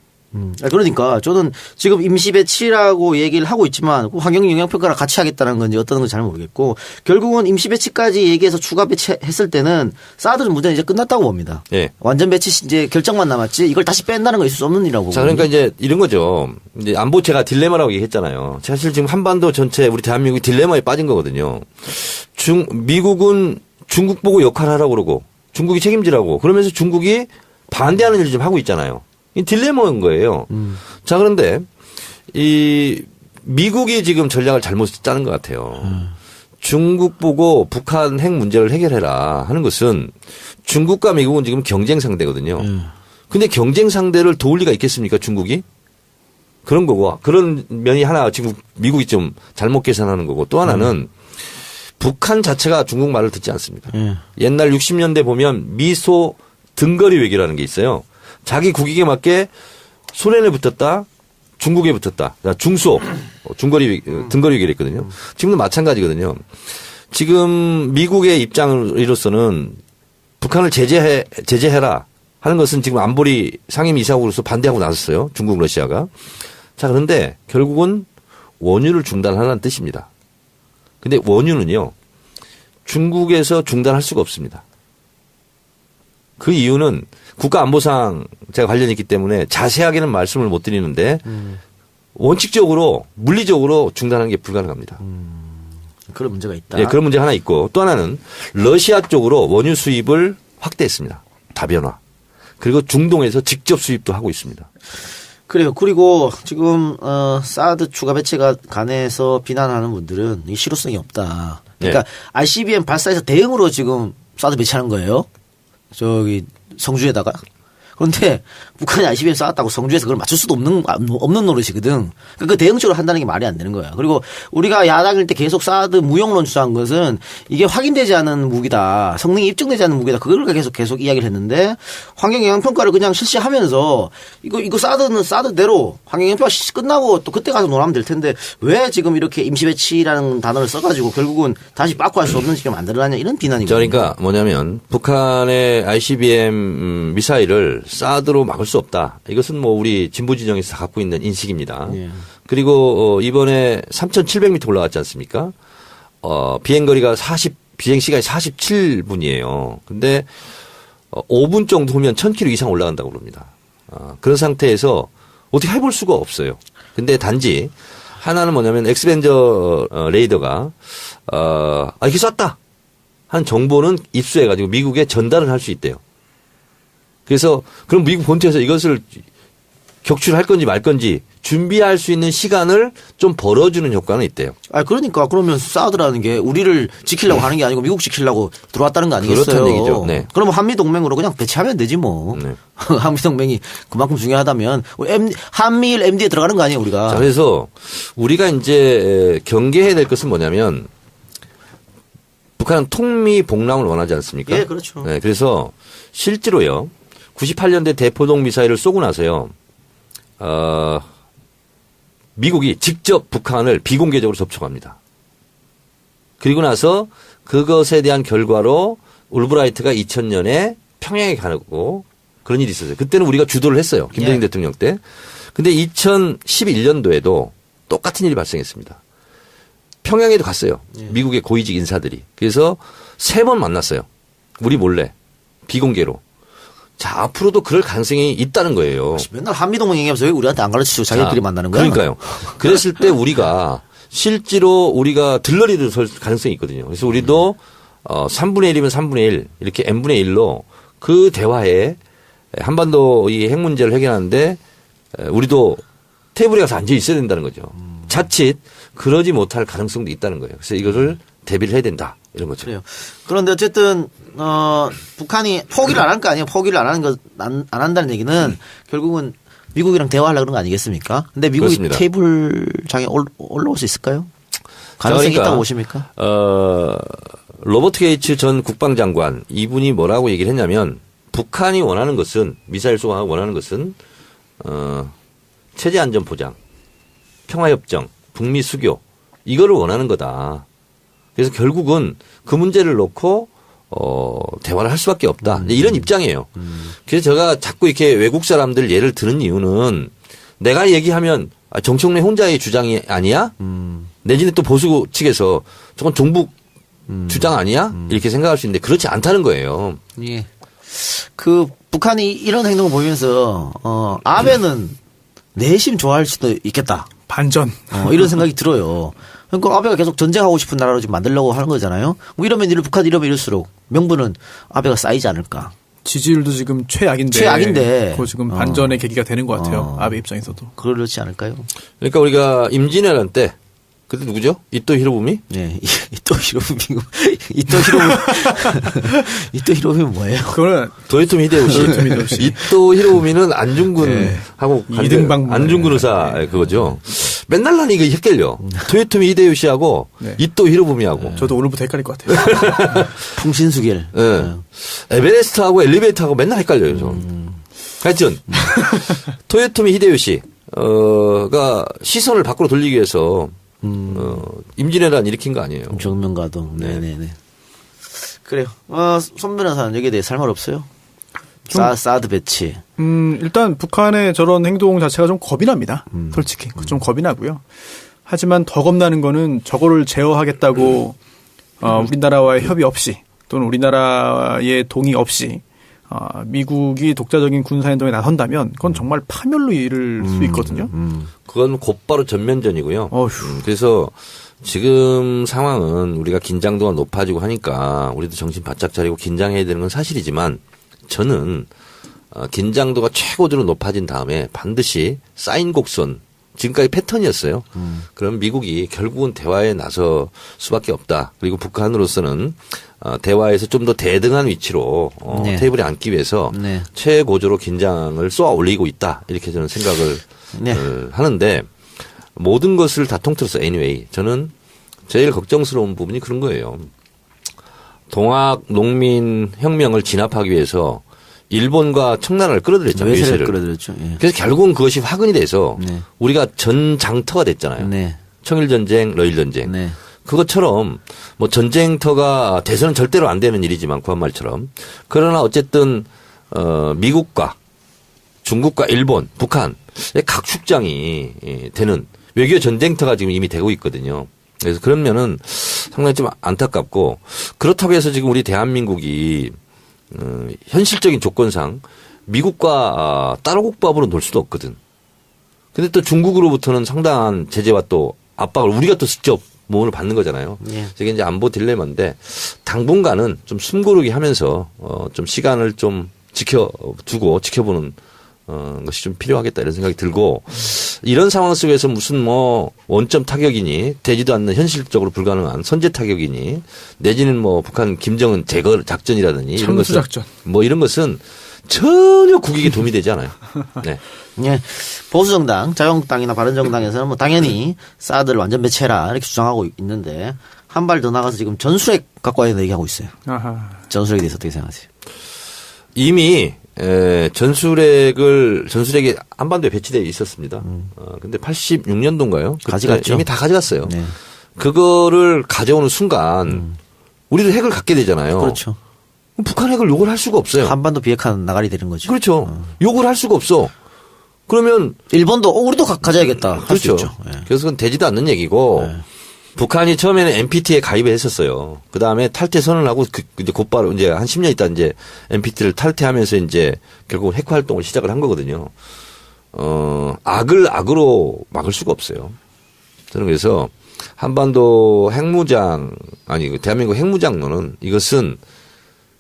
Speaker 1: 그러니까 저는 지금 임시 배치라고 얘기를 하고 있지만 환경 영향 평가랑 같이 하겠다는 건지 어떤 건지 잘 모르겠고 결국은 임시 배치까지 얘기해서 추가 배치했을 때는 사드 문제는 이제 끝났다고 봅니다.
Speaker 3: 네.
Speaker 1: 완전 배치 이제 결정만 남았지 이걸 다시 뺀다는 거 있을 수 없는 일이라고.
Speaker 3: 자, 그러니까 이제 이런 거죠. 이제 안보 제가 딜레마라고 얘기했잖아요. 사실 지금 한반도 전체 우리 대한민국이 딜레마에 빠진 거거든요. 미국은 중국 보고 역할하라고 그러고 중국이 책임지라고 그러면서 중국이 반대하는 일을 좀 하고 있잖아요. 이 딜레마인 거예요. 자, 그런데 이 미국이 지금 전략을 잘못 짜는 것 같아요. 중국 보고 북한 핵 문제를 해결해라 하는 것은 중국과 미국은 지금 경쟁 상대거든요. 근데 경쟁 상대를 도울 리가 있겠습니까, 중국이? 그런 거고, 그런 면이 하나 지금 미국이 좀 잘못 계산하는 거고, 또 하나는 북한 자체가 중국 말을 듣지 않습니다. 옛날 60년대 보면 미소 등거리 외교라는 게 있어요. 자기 국익에 맞게 소련에 붙었다, 중국에 붙었다. 중소, 등거리 외교를 했거든요. 지금도 마찬가지거든요. 지금 미국의 입장으로서는 북한을 제재해라 하는 것은 지금 안보리 상임이사국으로서 반대하고 나섰어요. 중국, 러시아가. 자, 그런데 결국은 원유를 중단하라는 뜻입니다. 근데 원유는요, 중국에서 중단할 수가 없습니다. 그 이유는 국가안보상 제가 관련이 있기 때문에 자세하게는 말씀을 못 드리는데 원칙적으로 물리적으로 중단하는 게 불가능합니다.
Speaker 1: 그런 문제가 있다.
Speaker 3: 예, 그런 문제 하나 있고 또 하나는 러시아 쪽으로 원유 수입을 확대했습니다. 다변화. 그리고 중동에서 직접 수입도 하고 있습니다.
Speaker 1: 그래요. 그리고 지금 사드 추가 배치가 관해서 비난하는 분들은 이 실효성이 없다. 그러니까
Speaker 3: 네.
Speaker 1: ICBM 발사해서 대응으로 지금 사드 배치하는 거예요. 저기 성주에다가. 그런데 북한이 ICBM 쐈다고 성주에서 그걸 맞출 수도 없는 노릇이거든. 그러니까 그 대응적으로 한다는 게 말이 안 되는 거야. 그리고 우리가 야당일 때 계속 사드 무용론 주장한 것은 이게 확인되지 않은 무기다. 성능이 입증되지 않은 무기다. 그걸 계속 이야기를 했는데 환경영향평가를 그냥 실시하면서 이거 사드는 사드대로 환경영향평가 끝나고 또 그때 가서 논하면 될 텐데 왜 지금 이렇게 임시배치라는 단어를 써가지고 결국은 다시 빠꾸할 수 없는 지금 만들어놨냐 이런 비난이거든요.
Speaker 3: 그러니까 뭐냐면 북한의 ICBM 미사일을 사드로 막을 수 없다. 이것은 뭐 우리 진보 진영에서 다 갖고 있는 인식입니다. 예. 그리고 이번에 3,700m 올라갔지 않습니까? 비행거리가 비행 시간이 47분이에요. 근데 5분 정도 후면 1,000km 이상 올라간다고 그럽니다. 그런 상태에서 어떻게 해볼 수가 없어요. 근데 단지 하나는 뭐냐면 엑스벤저 레이더가 이렇게 쐈다 한 정보는 입수해가지고 미국에 전달을 할 수 있대요. 그래서 그럼 미국 본토에서 이것을 격추할 건지 말 건지 준비할 수 있는 시간을 좀 벌어주는 효과는 있대요.
Speaker 1: 그러니까 그러면 사드라는 게 우리를 지키려고 하는 게 아니고 미국 지키려고 들어왔다는 거 아니겠어요?
Speaker 3: 그렇다는 얘기죠. 네.
Speaker 1: 그러면 한미동맹으로 그냥 배치하면 되지 뭐. 네. 한미동맹이 그만큼 중요하다면 한미일 MD에 들어가는 거 아니에요 우리가.
Speaker 3: 자, 그래서 우리가 이제 경계해야 될 것은 뭐냐면 북한은 통미복람을 원하지 않습니까?
Speaker 1: 예, 그렇죠.
Speaker 3: 네, 그래서 실제로요. 98년대 대포동 미사일을 쏘고 나서요. 미국이 직접 북한을 비공개적으로 접촉합니다. 그리고 나서 그것에 대한 결과로 울브라이트가 2000년에 평양에 가고 그런 일이 있었어요. 그때는 우리가 주도를 했어요. 김대중 대통령 때. 근데 2011년도에도 똑같은 일이 발생했습니다. 평양에도 갔어요. 미국의 고위직 인사들이. 그래서 3번 만났어요. 우리 몰래. 비공개로. 자, 앞으로도 그럴 가능성이 있다는 거예요.
Speaker 1: 맨날 한미동맹 얘기하면서 왜 우리한테 안 가르치고 자기들끼리 만나는 거야?
Speaker 3: 그러니까요. 그랬을 때 우리가 실제로 우리가 들러리를 설 가능성이 있거든요. 그래서 우리도 3분의 1이면 3분의 1 이렇게 n분의 1로 그 대화에 한반도 이 핵 문제를 해결하는데 우리도 테이블에 가서 앉아 있어야 된다는 거죠. 자칫 그러지 못할 가능성도 있다는 거예요. 그래서 이거를 대비를 해야 된다. 이런 거죠.
Speaker 1: 그래요. 그런데 어쨌든 북한이 포기를 안 할 거 아니에요. 포기를 안 하는 거 안 한다는 얘기는 결국은 미국이랑 대화하려고 그런 거 아니겠습니까? 근데 미국이
Speaker 3: 그렇습니다.
Speaker 1: 테이블장에 올라올 수 있을까요? 가능성이
Speaker 3: 그러니까,
Speaker 1: 있다고 보십니까?
Speaker 3: 로버트 게이츠 전 국방장관 이분이 뭐라고 얘기를 했냐면 북한이 원하는 것은 미사일 쏘아 원하는 것은 체제 안전 보장, 평화협정, 북미 수교 이거를 원하는 거다. 그래서 결국은 그 문제를 놓고 대화를 할 수밖에 없다. 이런 입장이에요. 그래서 제가 자꾸 이렇게 외국 사람들 예를 드는 이유는 내가 얘기하면 정청래 혼자의 주장이 아니야? 내지는 또 보수 측에서 저건 종북 주장 아니야? 이렇게 생각할 수 있는데 그렇지 않다는 거예요.
Speaker 1: 예. 그 북한이 이런 행동을 보이면서 아베는 내심 좋아할 수도 있겠다.
Speaker 2: 반전.
Speaker 1: 이런 생각이 들어요. 그러니까 아베가 계속 전쟁하고 싶은 나라로 지금 만들려고 하는 거잖아요. 뭐 이러면 북한이 이러면 이럴수록 명분은 아베가 쌓이지 않을까.
Speaker 2: 지지율도 지금 최악인데.
Speaker 1: 최악인데.
Speaker 2: 그거 지금 반전의 계기가 되는 것 같아요. 아베 입장에서도.
Speaker 1: 그렇지 않을까요?
Speaker 3: 그러니까 우리가 임진왜란 때 그때 누구죠? 이토 히로부미?
Speaker 1: 네, 이토 히로부미. 이토 히로부미 뭐예요?
Speaker 2: 그거는
Speaker 3: 도요토미 히데요시. 이토 히로부미는 안중근하고
Speaker 2: 이등방
Speaker 3: 안중근 의사 그거죠. 맨날 난 이거 헷갈려. 도요토미 히데요시하고 이토 히로부미하고.
Speaker 2: 저도 오늘부터 헷갈릴 것 같아요.
Speaker 1: 풍신수길.
Speaker 3: 네. 에베레스트하고 엘리베이터하고 맨날 헷갈려요. 저. 하여튼 도요토미 히데요시가 시선을 밖으로 돌리기 위해서 임진왜란 일으킨 거 아니에요.
Speaker 1: 정명가동. 네네네. 그래요. 손 변호사는 여기에 대해서 할 말 없어요? 사드 배치.
Speaker 2: 일단 북한의 저런 행동 자체가 좀 겁이 납니다. 솔직히. 좀 겁이 나고요. 하지만 더 겁나는 거는 저거를 제어하겠다고 우리나라와의 협의 없이 또는 우리나라의 동의 없이 미국이 독자적인 군사행동에 나선다면 그건 정말 파멸로 이를 수 있거든요.
Speaker 3: 그건 곧바로 전면전이고요. 그래서 지금 상황은 우리가 긴장도가 높아지고 하니까 우리도 정신 바짝 차리고 긴장해야 되는 건 사실이지만 저는 긴장도가 최고조로 높아진 다음에 반드시 사인 곡선 지금까지 패턴이었어요. 그럼 미국이 결국은 대화에 나설 수밖에 없다. 그리고 북한으로서는 대화에서 좀 더 대등한 위치로
Speaker 1: 네.
Speaker 3: 테이블에 앉기 위해서
Speaker 1: 네.
Speaker 3: 최고조로 긴장을 쏘아 올리고 있다. 이렇게 저는 생각을
Speaker 1: 네.
Speaker 3: 하는데 모든 것을 다 통틀어서 anyway 저는 제일 걱정스러운 부분이 그런 거예요. 동학 농민 혁명을 진압하기 위해서 일본과 청나라를 끌어들였잖아요.
Speaker 1: 외세를 끌어들였죠. 예.
Speaker 3: 그래서 결국은 그것이 화근이 돼서
Speaker 1: 네.
Speaker 3: 우리가 전장터가 됐잖아요.
Speaker 1: 네.
Speaker 3: 청일전쟁, 러일전쟁.
Speaker 1: 네.
Speaker 3: 그것처럼 뭐 전쟁터가 돼서는 절대로 안 되는 일이지만 구한말처럼. 그러나 어쨌든 미국과 중국과 일본, 북한의 각축장이 되는 외교 전쟁터가 지금 이미 되고 있거든요. 그래서 그런 면은 상당히 좀 안타깝고 그렇다고 해서 지금 우리 대한민국이 현실적인 조건상 미국과 따로국밥으로 놀 수도 없거든. 근데 또 중국으로부터는 상당한 제재와 또 압박을 우리가 또 직접 모험을 받는 거잖아요.
Speaker 1: 예.
Speaker 3: 이게 이제 안보 딜레마인데 당분간은 좀 숨고르기 하면서 좀 시간을 좀 지켜두고 지켜보는 것이 좀 필요하겠다 이런 생각이 들고 이런 상황 속에서 무슨 뭐 원점 타격이니 되지도 않는 현실적으로 불가능한 선제 타격이니 내지는 뭐 북한 김정은 제거 작전이라든지 이런 것은
Speaker 2: 작전.
Speaker 3: 뭐 이런 것은 전혀 국익에 도움이 되지 않아요. 네.
Speaker 1: 예. 보수정당, 자유한국당이나 바른정당에서는 뭐 당연히 사드를 완전 배치해라 이렇게 주장하고 있는데 한 발 더 나가서 지금 전술핵 갖고 와야 된다 얘기하고 있어요.
Speaker 2: 아하.
Speaker 1: 전술핵에 대해서 어떻게 생각하세요?
Speaker 3: 이미 전술핵이 한반도에 배치되어 있었습니다. 근데 86년도인가요?
Speaker 1: 가져갔죠.
Speaker 3: 이미 다 가져갔어요.
Speaker 1: 네.
Speaker 3: 그거를 가져오는 순간 우리도 핵을 갖게 되잖아요.
Speaker 1: 그렇죠.
Speaker 3: 북한 핵을 욕을 할 수가 없어요.
Speaker 1: 한반도 비핵화는 나가리 되는 거죠.
Speaker 3: 그렇죠. 욕을 할 수가 없어. 그러면
Speaker 1: 일본도 우리도 가져야겠다 할 수
Speaker 3: 그렇죠.
Speaker 1: 있죠. 예.
Speaker 3: 그래서 그건 되지도 않는 얘기고
Speaker 1: 네.
Speaker 3: 북한이 처음에는 NPT에 가입을 했었어요. 그 다음에 탈퇴 선언을 하고 이제 곧바로 이제 한 10년 있다 이제 NPT를 탈퇴하면서 이제 결국 핵 활동을 시작을 한 거거든요. 악을 악으로 막을 수가 없어요. 저는 그래서 한반도 핵무장 대한민국 핵무장론은 이것은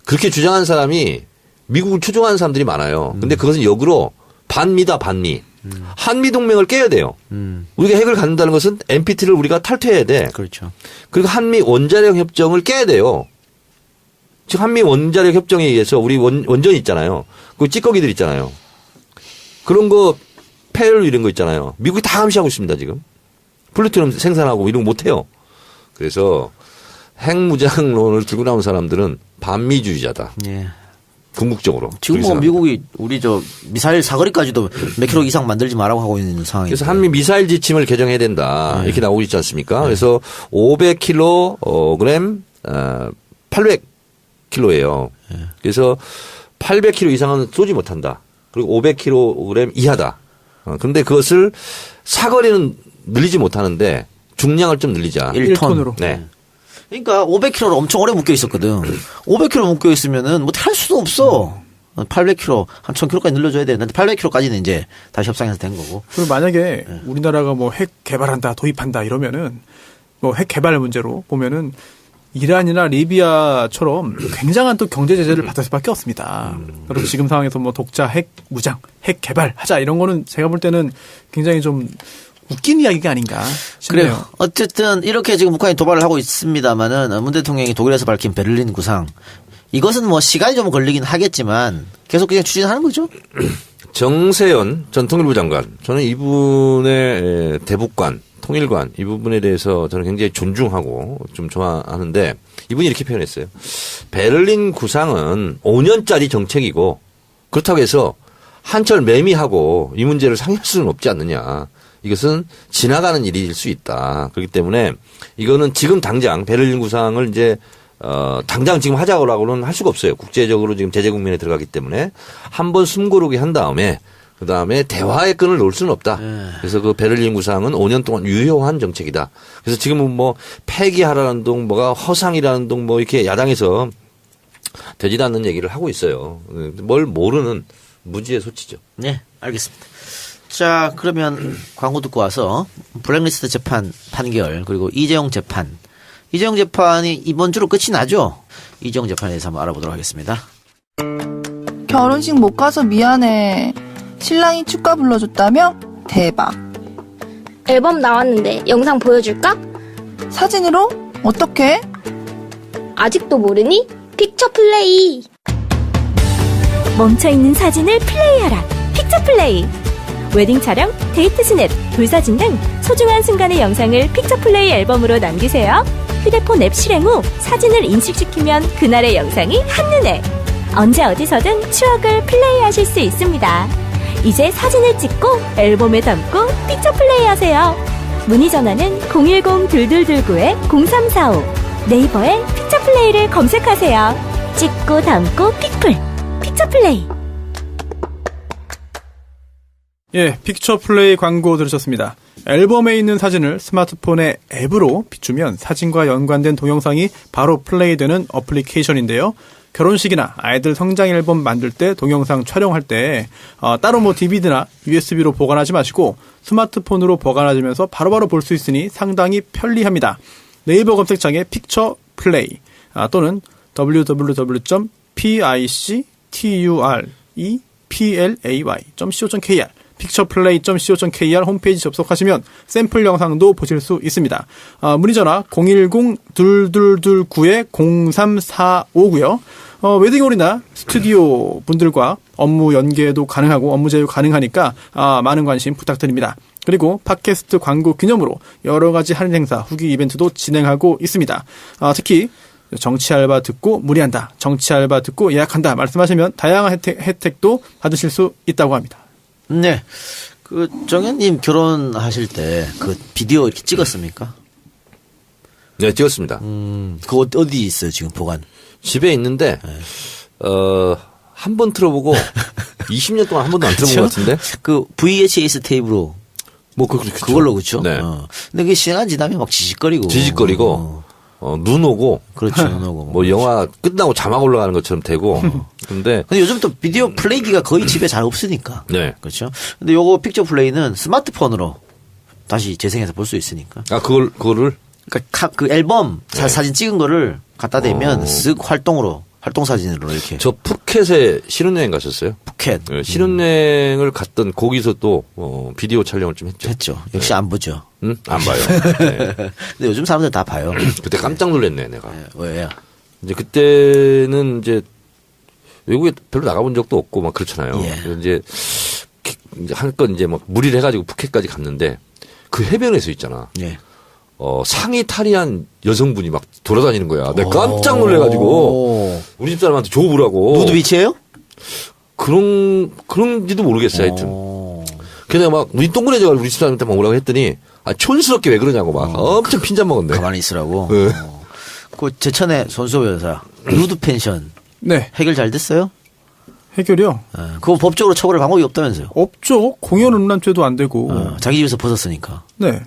Speaker 3: 그렇게 주장한 사람이 미국을 추종하는 사람들이 많아요. 근데 그것은 역으로 반미다 반미. 한미 동맹을 깨야 돼요. 우리가 핵을 갖는다는 것은 NPT를 우리가 탈퇴해야 돼.
Speaker 1: 그렇죠.
Speaker 3: 그리고 한미 원자력 협정을 깨야 돼요. 지금 한미 원자력 협정에 의해서 우리 원전이 있잖아요. 그 찌꺼기들 있잖아요. 그런 거 폐열 이런 거 있잖아요. 미국이 다 감시하고 있습니다 지금. 플루토늄 생산하고 이런 거 못해요. 그래서 핵무장론을 들고 나온 사람들은 반미주의자다.
Speaker 1: 예.
Speaker 3: 궁극적으로.
Speaker 1: 지금 뭐 미국이 우리 저 미사일 사거리까지도 몇 킬로 이상 만들지 말라고 하고 있는 상황이에요.
Speaker 3: 그래서 한미 미사일 지침을 개정해야 된다. 이렇게 나오고 있지 않습니까? 그래서 500kg, 800kg예요. 그래서 800kg 이상은 쏘지 못한다. 그리고 500kg 이하다. 그런데 그것을 사거리는 늘리지 못하는데 중량을 좀 늘리자.
Speaker 2: 1톤으로.
Speaker 3: 네.
Speaker 1: 그러니까 500kg로 엄청 오래 묶여 있었거든. 500kg 묶여 있으면은 뭐 할 수도 없어. 800kg, 한 1000kg까지 늘려줘야 되는데 800kg까지는 이제 다시 협상해서 된 거고.
Speaker 2: 그리고 만약에 우리나라가 뭐 핵 개발한다, 도입한다 이러면은 뭐 핵 개발 문제로 보면은 이란이나 리비아처럼 굉장한 또 경제 제재를 받을 수밖에 없습니다. 그리고 지금 상황에서 뭐 독자 핵 무장, 핵 개발하자 이런 거는 제가 볼 때는 굉장히 좀 웃긴 이야기가 아닌가 싶네요.
Speaker 1: 그래요. 어쨌든 이렇게 지금 북한이 도발을 하고 있습니다만은 문 대통령이 독일에서 밝힌 베를린 구상 이것은 뭐 시간이 좀 걸리긴 하겠지만 계속 그냥 추진하는 거죠.
Speaker 3: 정세현 전 통일부 장관, 저는 이분의 대북관, 통일관 이 부분에 대해서 저는 굉장히 존중하고 좀 좋아하는데 이분이 이렇게 표현했어요. 베를린 구상은 5년짜리 정책이고 그렇다고 해서 한철 매미하고 이 문제를 상의할 수는 없지 않느냐. 이것은 지나가는 일일 수 있다. 그렇기 때문에 이거는 지금 당장 베를린 구상을 이제 당장 지금 하자고라고는 할 수가 없어요. 국제적으로 지금 제재 국면에 들어가기 때문에 한번 숨고르게 한 다음에 그다음에 대화의 끈을 놓을 수는 없다. 그래서 그 베를린 구상은 5년 동안 유효한 정책이다. 그래서 지금은 뭐 폐기하라는 둥 뭐가 허상이라는 둥 뭐 이렇게 야당에서 되지도 않는 얘기를 하고 있어요. 뭘 모르는 무지의 소치죠.
Speaker 1: 네, 알겠습니다. 자, 그러면 광고 듣고 와서 블랙리스트 재판 판결 그리고 이재용 재판. 이재용 재판이 이번 주로 끝이 나죠? 이재용 재판에 대해서 한번 알아보도록 하겠습니다.
Speaker 7: 결혼식 못 가서 미안해. 신랑이 축가 불러줬다며? 대박.
Speaker 8: 앨범 나왔는데 영상 보여줄까?
Speaker 7: 사진으로? 어떻게?
Speaker 8: 아직도 모르니? 픽처 플레이.
Speaker 5: 멈춰있는 사진을 플레이하라. 픽처 플레이. 웨딩 촬영, 데이트 스냅, 돌사진 등 소중한 순간의 영상을 픽처 플레이 앨범으로 남기세요. 휴대폰 앱 실행 후 사진을 인식시키면 그날의 영상이 한눈에. 언제 어디서든 추억을 플레이하실 수 있습니다. 이제 사진을 찍고 앨범에 담고 픽처 플레이하세요. 문의 전화는 010-2229-0345. 네이버에 픽처 플레이를 검색하세요. 찍고 담고 픽플. 픽처 플레이.
Speaker 2: 예, 픽처 플레이 광고 들으셨습니다. 앨범에 있는 사진을 스마트폰의 앱으로 비추면 사진과 연관된 동영상이 바로 플레이되는 어플리케이션인데요. 결혼식이나 아이들 성장 앨범 만들 때 동영상 촬영할 때 따로 뭐 DVD나 USB로 보관하지 마시고 스마트폰으로 보관하시면서 바로바로 볼 수 있으니 상당히 편리합니다. 네이버 검색창에 픽처 플레이 또는 www.picturepplay.co.kr 픽처플레이.co.kr 홈페이지 접속하시면 샘플 영상도 보실 수 있습니다. 문의 전화 010-2229-0345고요. 웨딩홀이나 스튜디오 분들과 업무 연계도 가능하고 업무 제휴 가능하니까 많은 관심 부탁드립니다. 그리고 팟캐스트 광고 기념으로 여러 가지 할인 행사, 후기 이벤트도 진행하고 있습니다. 특히 정치 알바 듣고 문의한다, 정치 알바 듣고 예약한다 말씀하시면 다양한 혜택도 받으실 수 있다고 합니다.
Speaker 1: 네. 그 정현님 결혼하실 때 그 비디오 이렇게 찍었습니까?
Speaker 3: 네, 찍었습니다.
Speaker 1: 그거 어디 있어요 지금 보관?
Speaker 3: 집에 있는데 한 번 틀어보고 20년 동안 한 번도 안 틀어본 것 같은데.
Speaker 1: 그 VHS 테이프로
Speaker 3: 뭐
Speaker 1: 그걸로 그렇죠.
Speaker 3: 네.
Speaker 1: 근데 그게 시간 지나면 막 지직거리고.
Speaker 3: 눈 오고.
Speaker 1: 그렇죠. 눈 오고.
Speaker 3: 뭐 영화 끝나고 자막 올라가는 것처럼 되고. 근데
Speaker 1: 요즘 또 비디오 플레이기가 거의 집에 잘 없으니까.
Speaker 3: 네.
Speaker 1: 그렇죠. 근데 요거 픽처 플레이는 스마트폰으로 다시 재생해서 볼 수 있으니까.
Speaker 3: 그거를?
Speaker 1: 그러니까 그 앨범 사진 찍은 거를 갖다 대면 쓱 활동 사진으로 이렇게.
Speaker 3: 저 푸켓에 신혼여행 갔었어요.
Speaker 1: 푸켓.
Speaker 3: 네, 신혼여행을 갔던 거기서 또 비디오 촬영을 좀 했죠.
Speaker 1: 역시 안 보죠.
Speaker 3: 응? 안 봐요. 네.
Speaker 1: 근데 요즘 사람들 다 봐요.
Speaker 3: 그때 깜짝 놀랐네, 내가.
Speaker 1: 네, 왜요?
Speaker 3: 이제 그때는 이제 외국에 별로 나가본 적도 없고 막 그렇잖아요.
Speaker 1: 예.
Speaker 3: 그래서 이제 한껏 이제 막 무리를 해가지고 푸켓까지 갔는데 그 해변에서 있잖아.
Speaker 1: 예.
Speaker 3: 상의 탈의한 여성분이 막 돌아다니는 거야. 내가 깜짝 놀래가지고 우리 집 사람한테 줘보라고.
Speaker 1: 누드비치예요?
Speaker 3: 그런지도 모르겠어요. 하여튼. 그냥 막 눈이 동그래져가지고 우리 집 사람한테 막 오라고 했더니 촌스럽게 왜 그러냐고 막 엄청 핀잔 먹었네.
Speaker 1: 가만히 있으라고.
Speaker 3: 네.
Speaker 1: 그 제천의 손수호 여사 누드 펜션.
Speaker 2: 네.
Speaker 1: 해결 잘 됐어요?
Speaker 2: 해결이요?
Speaker 1: 그거 법적으로 처벌할 방법이 없다면서요?
Speaker 2: 없죠. 공연 음란죄도 안 되고.
Speaker 1: 자기 집에서 벗었으니까.
Speaker 2: 네.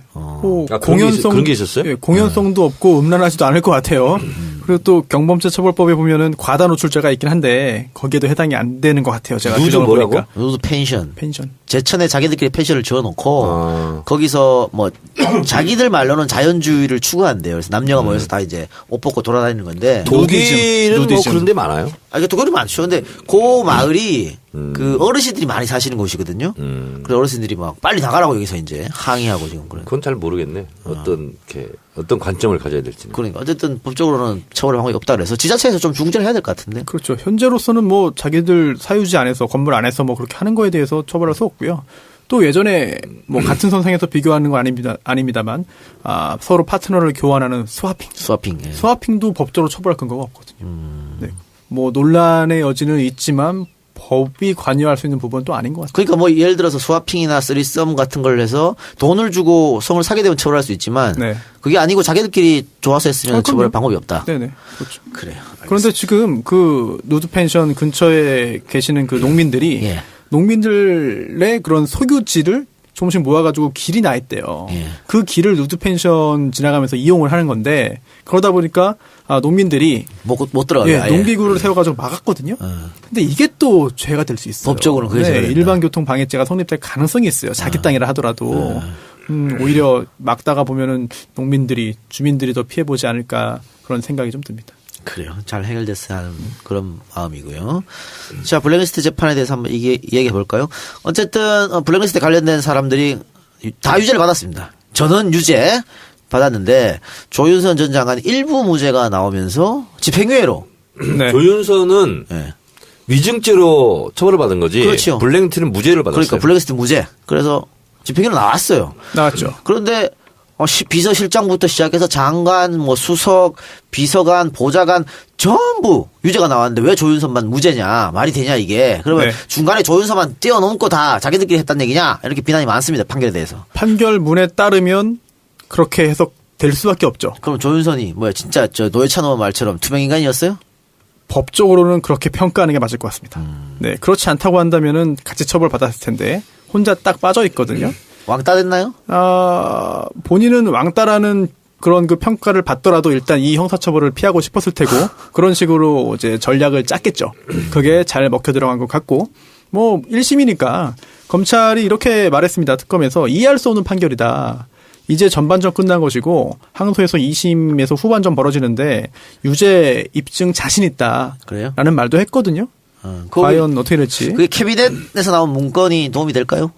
Speaker 3: 그런 게 있었어요?
Speaker 2: 예, 공연성도 없고 음란하지도 않을 것 같아요. 그리고 또 경범죄 처벌법에 보면은 과다 노출죄가 있긴 한데 거기에도 해당이 안 되는 것 같아요. 제가
Speaker 3: 누드 뭐라고?
Speaker 1: 누드 펜션.
Speaker 2: 펜션.
Speaker 1: 제천에 자기들끼리 펜션을 지어놓고 거기서 뭐 자기들 말로는 자연주의를 추구한대요. 그래서 남녀가 모여서 다 이제 옷 벗고 돌아다니는 건데.
Speaker 3: 독일은 뭐
Speaker 2: 누디즘.
Speaker 3: 그런 데 많아요?
Speaker 1: 이게 독일이 많죠. 근데 그 마을이 그 어르신들이 많이 사시는 곳이거든요. 그래서 어르신들이 막 빨리 나가라고 여기서 이제 항의하고 지금 그런.
Speaker 3: 그건 잘 모르겠네. 어떤 관점을 가져야 될지는.
Speaker 1: 그러니까 어쨌든 법적으로는 처벌 방법이 없다 그래서 지자체에서 좀 중재를 해야 될 것 같은데.
Speaker 2: 그렇죠. 현재로서는 뭐 자기들 사유지 안에서 건물 안에서 뭐 그렇게 하는 거에 대해서 처벌할 수 없고요. 또 예전에 뭐 같은 선상에서 비교하는 건 아닙니다만 서로 파트너를 교환하는 스와핑.
Speaker 1: 예.
Speaker 2: 스와핑도 법적으로 처벌할 근거가 없거든요. 네. 뭐 논란의 여지는 있지만 법이 관여할 수 있는 부분은 또 아닌 것 같아요.
Speaker 1: 그러니까 뭐 예를 들어서 스와핑이나 쓰리썸 같은 걸 해서 돈을 주고 성을 사게 되면 처벌할 수 있지만
Speaker 2: 네.
Speaker 1: 그게 아니고 자기들끼리 좋아서 했으면 처벌할 방법이 없다.
Speaker 2: 네네. 그렇죠.
Speaker 1: 그래요.
Speaker 2: 그런데 지금 그 누드 펜션 근처에 계시는 그 농민들이
Speaker 1: 예.
Speaker 2: 농민들의 그런 소유지를 조금씩 모아가지고 길이 나 있대요.
Speaker 1: 예.
Speaker 2: 그 길을 누드 펜션 지나가면서 이용을 하는 건데 그러다 보니까 농민들이
Speaker 1: 못 들어가요. 아예.
Speaker 2: 농기구를 세워가지고 막았거든요. 근데 이게 또 죄가 될 수 있어요.
Speaker 1: 법적으로는 그게 죄가 된다.
Speaker 2: 일반 교통 방해죄가 성립될 가능성이 있어요. 자기 땅이라 하더라도 오히려 막다가 보면은 주민들이 더 피해 보지 않을까 그런 생각이 좀 듭니다.
Speaker 1: 그래요. 잘 해결됐어야 하는 그런 마음이고요. 자, 블랙리스트 재판에 대해서 한번 얘기해 볼까요? 어쨌든 블랙리스트 관련된 사람들이 다 유죄를 받았습니다. 저는 유죄 받았는데 조윤선 전 장관이 일부 무죄가 나오면서 집행유예로.
Speaker 2: 네.
Speaker 3: 조윤선은
Speaker 1: 네.
Speaker 3: 위증죄로 처벌을 받은 거지.
Speaker 1: 그렇죠.
Speaker 3: 블랙리스트는 무죄를 받았어요.
Speaker 1: 그러니까 블랙리스트 무죄. 그래서 집행유예 나왔어요.
Speaker 2: 나왔죠.
Speaker 1: 그런데 비서실장부터 시작해서 장관, 뭐 수석, 비서관, 보좌관 전부 유죄가 나왔는데 왜 조윤선만 무죄냐? 말이 되냐 이게? 그러면
Speaker 2: 네.
Speaker 1: 중간에 조윤선만 뛰어넘고 다 자기들끼리 했다는 얘기냐? 이렇게 비난이 많습니다. 판결에 대해서.
Speaker 2: 판결문에 따르면 그렇게 해석될 수밖에 없죠.
Speaker 1: 그럼 조윤선이 진짜 저 노회찬 의원 말처럼 투명인간이었어요?
Speaker 2: 법적으로는 그렇게 평가하는 게 맞을 것 같습니다. 네, 그렇지 않다고 한다면은 같이 처벌 받았을 텐데 혼자 딱 빠져 있거든요.
Speaker 1: 왕따 됐나요?
Speaker 2: 본인은 왕따라는 그런 그 평가를 받더라도 일단 이 형사처벌을 피하고 싶었을 테고 그런 식으로 이제 전략을 짰겠죠. 그게 잘 먹혀 들어간 것 같고 1심이니까 검찰이 이렇게 말했습니다. 특검에서 이해할 수 없는 판결이다. 이제 전반전 끝난 것이고 항소에서 2심에서 후반전 벌어지는데 유죄 입증 자신 있다.
Speaker 1: 그래요?
Speaker 2: 라는 말도 했거든요. 과연 어떻게 될지.
Speaker 1: 그게 캐비넷에서 나온 문건이 도움이 될까요?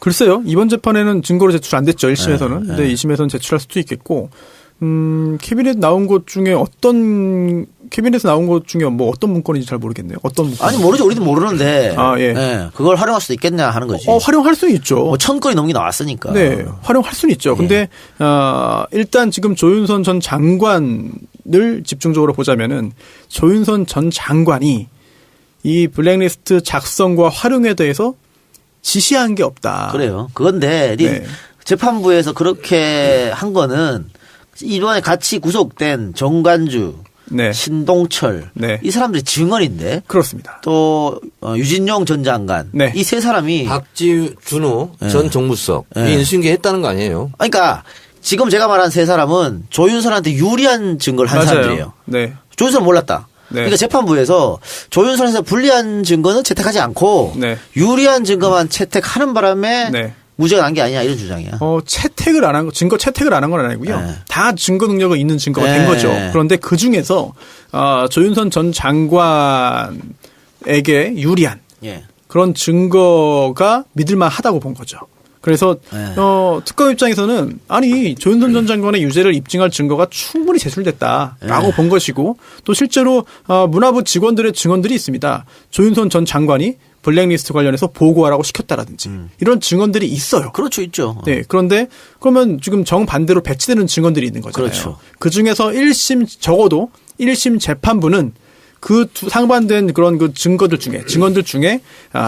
Speaker 2: 글쎄요. 이번 재판에는 증거로 제출 안 됐죠. 1심에서는. 근데 2심에서는 제출할 수도 있겠고 캐비넷 나온 것 중에 캐비넷에서 나온 것 중에 어떤 문건인지 잘 모르겠네요. 어떤 문건?
Speaker 1: 아니 모르죠. 우리도 모르는데.
Speaker 2: 예.
Speaker 1: 네, 그걸 활용할 수도 있겠냐 하는 거지.
Speaker 2: 활용할 수는 있죠.
Speaker 1: 1000건이 넘게 나왔으니까.
Speaker 2: 네, 활용할 수는 있죠. 근데 일단 지금 조윤선 전 장관을 집중적으로 보자면은 조윤선 전 장관이 이 블랙리스트 작성과 활용에 대해서 지시한 게 없다.
Speaker 1: 그래요. 그건데
Speaker 2: 네.
Speaker 1: 재판부에서 그렇게 한 거는 이번에 같이 구속된 정관주,
Speaker 2: 네.
Speaker 1: 신동철
Speaker 2: 네.
Speaker 1: 이 사람들이 증언인데
Speaker 2: 그렇습니다.
Speaker 1: 또 유진용 전 장관
Speaker 2: 네.
Speaker 1: 이 세 사람이
Speaker 3: 박지준호 전 정무수석이 인수인계 했다는 거 아니에요?
Speaker 1: 그러니까 지금 제가 말한 세 사람은 조윤선한테 유리한 증거를 한
Speaker 2: 맞아요.
Speaker 1: 사람들이에요.
Speaker 2: 네.
Speaker 1: 조윤선 몰랐다.
Speaker 2: 네.
Speaker 1: 그러니까 재판부에서 조윤선에서 불리한 증거는 채택하지 않고
Speaker 2: 네.
Speaker 1: 유리한 증거만 채택하는 바람에
Speaker 2: 네.
Speaker 1: 무죄가 난 게 아니냐 이런 주장이야.
Speaker 2: 채택을 안 한 거, 증거 채택을 안 한 건 아니고요.
Speaker 1: 네.
Speaker 2: 다 증거 능력이 있는 증거가
Speaker 1: 네.
Speaker 2: 된 거죠. 그런데 그 중에서 조윤선 전 장관에게 유리한
Speaker 1: 예.
Speaker 2: 그런 증거가 믿을만하다고 본 거죠. 그래서 특검 입장에서는 조윤선 전 장관의 유죄를 입증할 증거가 충분히 제출됐다라고 본 것이고 또 실제로 문화부 직원들의 증언들이 있습니다. 조윤선 전 장관이 블랙리스트 관련해서 보고하라고 시켰다라든지 이런 증언들이 있어요.
Speaker 1: 그렇죠, 있죠.
Speaker 2: 네, 그런데 그러면 지금 정반대로 배치되는 증언들이 있는 거잖아요.
Speaker 1: 그렇죠.
Speaker 2: 그 중에서 적어도 1심 재판부는 그 상반된 그런 그 증거들 중에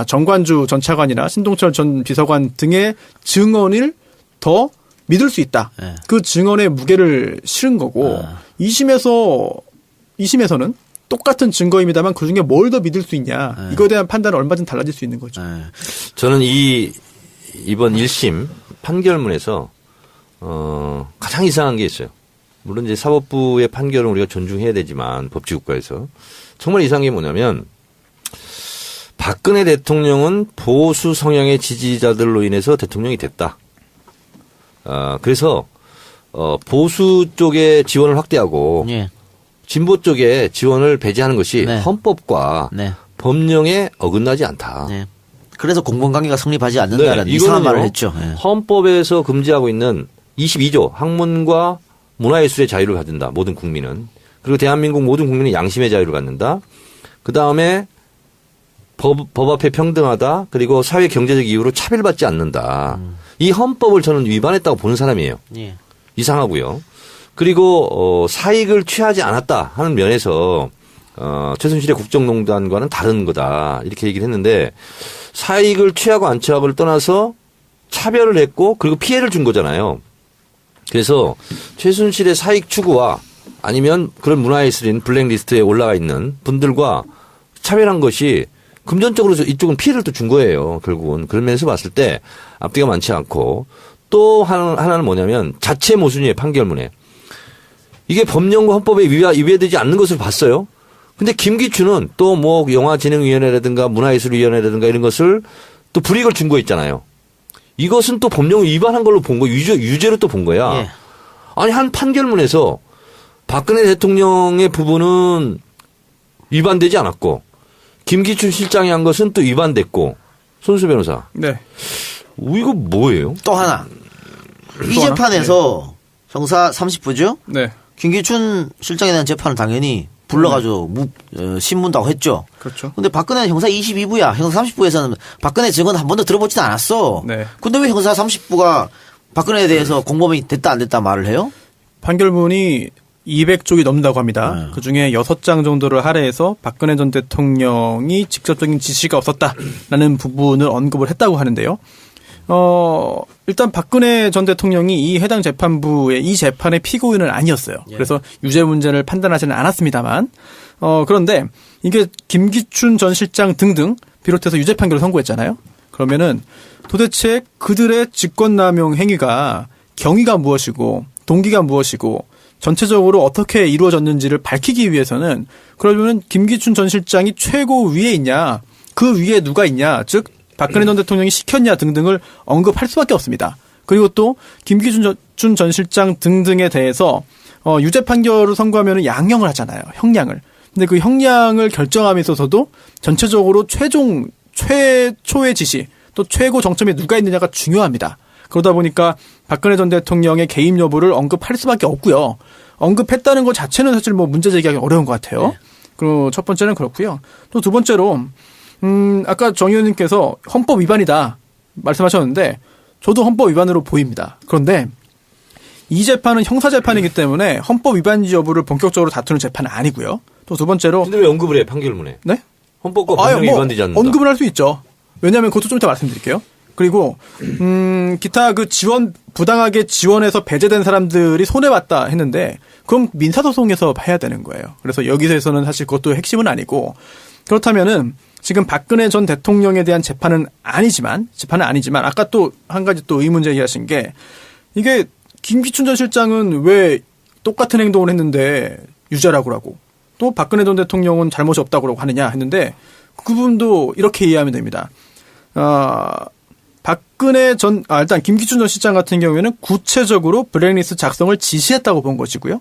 Speaker 2: 정관주 전 차관이나 신동철 전 비서관 등의 증언을 더 믿을 수 있다.
Speaker 1: 네.
Speaker 2: 그 증언의 무게를 실은 거고 2심에서는 똑같은 증거입니다만 그중에 뭘 더 믿을 수 있냐. 이거에 대한 판단은 얼마든지 달라질 수 있는 거죠.
Speaker 3: 저는 이번 1심 판결문에서 가장 이상한 게 있어요. 물론 이제 사법부의 판결은 우리가 존중해야 되지만 법치국가에서 정말 이상한 게 뭐냐면 박근혜 대통령은 보수 성향의 지지자들로 인해서 대통령이 됐다. 그래서 보수 쪽의 지원을 확대하고
Speaker 1: 예.
Speaker 3: 진보 쪽에 지원을 배제하는 것이
Speaker 1: 네.
Speaker 3: 헌법과
Speaker 1: 네.
Speaker 3: 법령에 어긋나지 않다.
Speaker 1: 네. 그래서 공범관계가 성립하지 않는다라는 이상한 말을 했죠. 예.
Speaker 3: 헌법에서 금지하고 있는 22조 학문과 문화예술의 자유를 가진다. 모든 국민은. 그리고 대한민국 모든 국민은 양심의 자유를 갖는다. 그다음에 법 앞에 평등하다. 그리고 사회 경제적 이유로 차별받지 않는다. 이 헌법을 저는 위반했다고 보는 사람이에요.
Speaker 1: 예.
Speaker 3: 이상하고요. 그리고 사익을 취하지 않았다 하는 면에서 최순실의 국정농단과는 다른 거다 이렇게 얘기를 했는데 사익을 취하고 안 취하고를 떠나서 차별을 했고 그리고 피해를 준 거잖아요. 그래서 최순실의 사익 추구와 아니면 그런 문화예술인 블랙리스트에 올라가 있는 분들과 차별한 것이 금전적으로 이쪽은 피해를 또 준 거예요. 결국은. 그런 면에서 봤을 때 앞뒤가 많지 않고 또 하나는 뭐냐면 자체 모순이에요. 판결문에. 이게 법령과 헌법에 위배되지 않는 것을 봤어요. 근데 김기춘은 또 뭐 영화진흥위원회라든가 문화예술위원회라든가 이런 것을 또 불이익을 준 거 있잖아요. 이것은 또 법령을 위반한 걸로 본 거, 유죄로 또 본 거야.
Speaker 1: 예.
Speaker 3: 아니, 한 판결문에서 박근혜 대통령의 부분은 위반되지 않았고, 김기춘 실장이 한 것은 또 위반됐고, 손수 변호사.
Speaker 2: 네.
Speaker 3: 이거 뭐예요?
Speaker 1: 또 하나. 이 재판에서 형사 30부죠?
Speaker 2: 네.
Speaker 1: 김기춘 실장에 대한 재판을 당연히 불러가지고 신문다고 했죠.
Speaker 2: 그렇죠.
Speaker 1: 근데 박근혜는 형사 22부야. 형사 30부에서는 박근혜 증언 한 번도 들어보지도 않았어.
Speaker 2: 네.
Speaker 1: 근데 왜 형사 30부가 박근혜에 대해서 공범이 됐다 안 됐다 말을 해요?
Speaker 2: 판결문이 200쪽이 넘는다고 합니다. 그중에 6장 정도를 할애해서 박근혜 전 대통령이 직접적인 지시가 없었다라는 부분을 언급을 했다고 하는데요. 일단 박근혜 전 대통령이 이 해당 재판부의 이 재판의 피고인은 아니었어요. 그래서 유죄 문제를 판단하지는 않았습니다만, 그런데 이게 김기춘 전 실장 등등 비롯해서 유죄 판결을 선고했잖아요. 그러면은 도대체 그들의 직권남용 행위가 경위가 무엇이고 동기가 무엇이고 전체적으로 어떻게 이루어졌는지를 밝히기 위해서는 그러면은 김기춘 전 실장이 최고 위에 있냐, 그 위에 누가 있냐, 즉 박근혜 전 대통령이 시켰냐 등등을 언급할 수밖에 없습니다. 그리고 또 김기춘 전 실장 등등에 대해서 유죄 판결을 선고하면 양형을 하잖아요. 형량을. 근데 그 형량을 결정함에 있어서도 전체적으로 최초의 지시 또 최고 정점에 누가 있느냐가 중요합니다. 그러다 보니까 박근혜 전 대통령의 개입 여부를 언급할 수밖에 없고요. 언급했다는 것 자체는 사실 뭐 문제 제기하기 어려운 것 같아요.
Speaker 1: 네.
Speaker 2: 그리고 첫 번째는 그렇고요. 또 두 번째로 아까 정 의원님께서 헌법 위반이다 말씀하셨는데 저도 헌법 위반으로 보입니다. 그런데 이 재판은 형사 재판이기 때문에 헌법 위반인지 여부를 본격적으로 다투는 재판은 아니고요. 또 두 번째로
Speaker 3: 근데 왜 언급을 해 판결문에?
Speaker 2: 네?
Speaker 3: 헌법과 법령이 위반되지 않는다.
Speaker 2: 언급을 할 수 있죠. 왜냐하면 그것도 좀 이따 말씀드릴게요. 그리고 기타 그 부당하게 지원해서 배제된 사람들이 손해봤다 했는데 그럼 민사소송에서 해야 되는 거예요. 그래서 여기서는 사실 그것도 핵심은 아니고 그렇다면은 지금 박근혜 전 대통령에 대한 재판은 아니지만 아까 또 한 가지 또 의문 제기하신 게 이게 김기춘 전 실장은 왜 똑같은 행동을 했는데 유죄라고 하고 또 박근혜 전 대통령은 잘못이 없다고 하느냐 했는데 그 부분도 이렇게 이해하면 됩니다. 일단 김기춘 전 실장 같은 경우에는 구체적으로 블랙리스트 작성을 지시했다고 본 것이고요.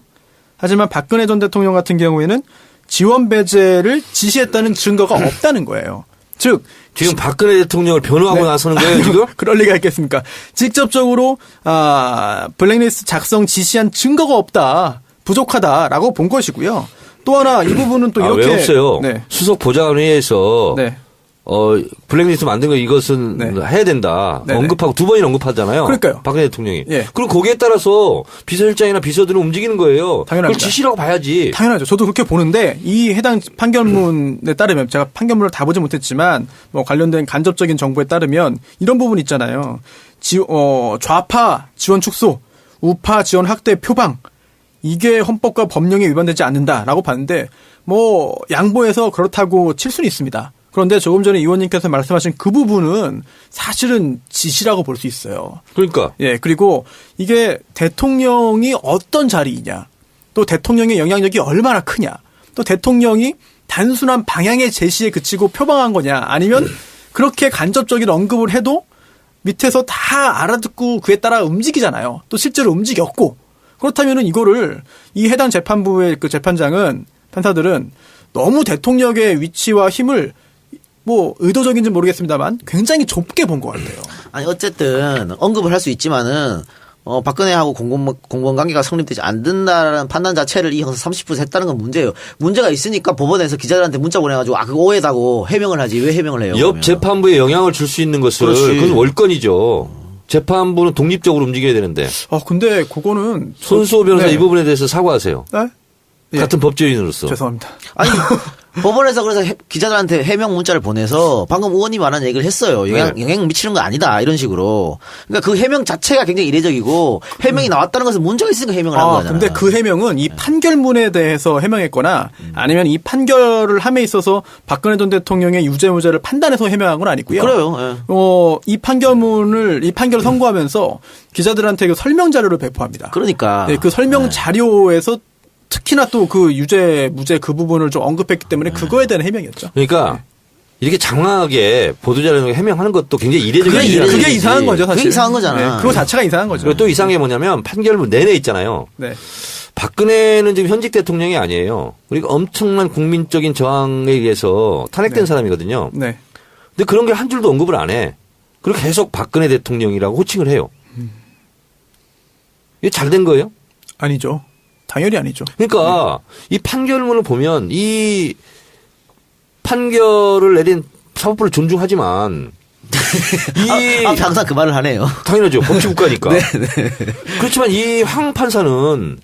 Speaker 2: 하지만 박근혜 전 대통령 같은 경우에는 지원 배제를 지시했다는 증거가 없다는 거예요. 즉
Speaker 3: 지금 박근혜 대통령을 변호하고
Speaker 2: 네.
Speaker 3: 나서는 거예요, 지금?
Speaker 2: 그럴 리가 있겠습니까? 직접적으로 블랙리스트 작성 지시한 증거가 없다, 부족하다라고 본 것이고요. 또 하나 이 부분은 또 이렇게
Speaker 3: 왜 없어요?
Speaker 2: 네.
Speaker 3: 수석 보좌관회의에서
Speaker 2: 네.
Speaker 3: 블랙리스트 만든 거 이것은
Speaker 2: 네.
Speaker 3: 해야 된다.
Speaker 2: 네네.
Speaker 3: 언급하고 두 번이나 언급하잖아요.
Speaker 2: 그러니까요.
Speaker 3: 박근혜 대통령이.
Speaker 2: 예.
Speaker 3: 그럼 거기에 따라서 비서실장이나 비서들은 움직이는 거예요.
Speaker 2: 당연합니다.
Speaker 3: 그걸 지시라고 봐야지.
Speaker 2: 당연하죠. 저도 그렇게 보는데 이 해당 판결문에 따르면 제가 판결문을 다 보지 못했지만 뭐 관련된 간접적인 정보에 따르면 이런 부분 있잖아요. 좌파 지원 축소, 우파 지원 확대 표방 이게 헌법과 법령에 위반되지 않는다라고 봤는데 뭐 양보해서 그렇다고 칠 수는 있습니다. 그런데 조금 전에 의원님께서 말씀하신 그 부분은 사실은 지시라고 볼 수 있어요.
Speaker 3: 그러니까.
Speaker 2: 예, 그리고 이게 대통령이 어떤 자리이냐. 또 대통령의 영향력이 얼마나 크냐, 또 대통령이 단순한 방향의 제시에 그치고 표방한 거냐, 아니면 그렇게 간접적인 언급을 해도 밑에서 다 알아듣고 그에 따라 움직이잖아요. 또 실제로 움직였고, 그렇다면은 이거를 이 해당 재판부의 그 재판장은, 판사들은 너무 대통령의 위치와 힘을 뭐 의도적인지 모르겠습니다만 굉장히 좁게 본 것 같아요.
Speaker 1: 아니 어쨌든 언급을 할 수 있지만은 박근혜하고 공무원 관계가 성립되지 않는다라는 판단 자체를 이 형사 30분에서 했다는 건 문제예요. 문제가 있으니까 법원에서 기자들한테 문자 보내가지고 그거 오해다고 해명을 하지 왜 해명을 해요?
Speaker 3: 옆
Speaker 1: 그러면.
Speaker 3: 재판부에 영향을 줄 수 있는 것을 그건 월권이죠. 재판부는 독립적으로 움직여야 되는데.
Speaker 2: 근데 그거는
Speaker 3: 손수호 변호사
Speaker 2: 네.
Speaker 3: 이 부분에 대해서 사과하세요.
Speaker 2: 네? 예.
Speaker 3: 같은 법조인으로서.
Speaker 2: 죄송합니다.
Speaker 1: 아니 법원에서 그래서 기자들한테 해명 문자를 보내서 방금 의원이 말한 얘기를 했어요. 영향 미치는 거 아니다 이런 식으로. 그러니까 그 해명 자체가 굉장히 이례적이고 해명이 나왔다는 것은 문제가 있으니까 해명을 한 거잖아요.
Speaker 2: 근데 그 해명은 이 판결문에 대해서 해명했거나 아니면 이 판결을 함에 있어서 박근혜 전 대통령의 유죄무죄를 판단해서 해명한 건 아니고요.
Speaker 1: 그래요. 예.
Speaker 2: 이 판결을 선고하면서 기자들한테 그 설명 자료를 배포합니다.
Speaker 1: 그러니까.
Speaker 2: 네, 그 설명 자료에서 특히나 또 그 유죄, 무죄 그 부분을 좀 언급했기 때문에 그거에 대한 해명이었죠.
Speaker 3: 그러니까 이렇게 장황하게 보도자료에 해명하는 것도 굉장히 이례적인 일이라는
Speaker 2: 그게
Speaker 3: 얘기지.
Speaker 2: 이상한 거죠, 사실.
Speaker 1: 그게 이상한 거잖아.
Speaker 2: 네, 그거 자체가 이상한 거죠.
Speaker 3: 그리고 또 이상한 게 뭐냐면 판결문 내내 있잖아요.
Speaker 2: 네.
Speaker 3: 박근혜는 지금 현직 대통령이 아니에요. 그리고 엄청난 국민적인 저항에 의해서 탄핵된 사람이거든요.
Speaker 2: 네.
Speaker 3: 근데 그런 게 한 줄도 언급을 안 해. 그리고 계속 박근혜 대통령이라고 호칭을 해요. 이게 잘 된 거예요?
Speaker 2: 아니죠. 당연히 아니죠.
Speaker 3: 그러니까 이 판결문을 보면 이 판결을 내린 사법부를 존중하지만
Speaker 1: 항상 그 말을 하네요.
Speaker 3: 당연하죠. 법치국가니까. 그렇지만 이 황 판사는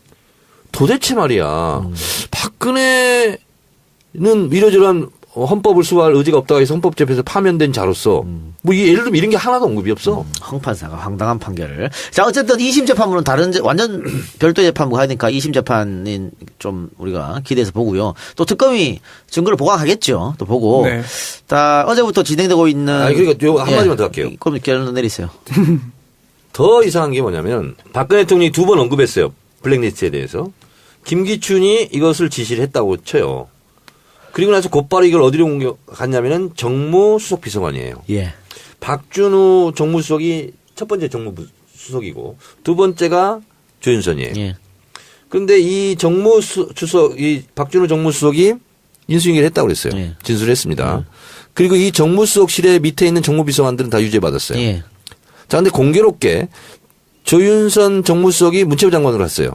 Speaker 3: 도대체 말이야. 박근혜는 이러저러한 헌법을 수호할 의지가 없다고 해서 헌법재판에서 파면된 자로서 뭐 예를 들면 이런 게 하나도 언급이 없어.
Speaker 1: 황 판사가 황당한 판결을. 자 어쨌든 2심 재판부는 다른 완전 별도의 재판부가 하니까 2심 재판인 좀 우리가 기대해서 보고요. 또 특검이 증거를 보강하겠죠. 또 보고.
Speaker 2: 네.
Speaker 1: 다 어제부터 진행되고 있는.
Speaker 3: 그러니까 요 한마디만 더 할게요.
Speaker 1: 그럼 결론 내리세요.
Speaker 3: 더 이상한 게 뭐냐면 박근혜 대통령이 2번 언급했어요. 블랙리스트에 대해서. 김기춘이 이것을 지시를 했다고 쳐요. 그리고 나서 곧바로 이걸 어디로 옮겨갔냐면은 정무수석 비서관이에요.
Speaker 1: 예.
Speaker 3: 박준우 정무수석이 첫 번째 정무수석이고 두 번째가 조윤선이에요.
Speaker 1: 예.
Speaker 3: 그런데 이 이 박준우 정무수석이 인수인계를 했다고 그랬어요.
Speaker 1: 예.
Speaker 3: 진술을 했습니다. 그리고 이 정무수석실에 밑에 있는 정무비서관들은 다 유죄받았어요.
Speaker 1: 예.
Speaker 3: 자, 근데 공교롭게 조윤선 정무수석이 문체부 장관으로 갔어요.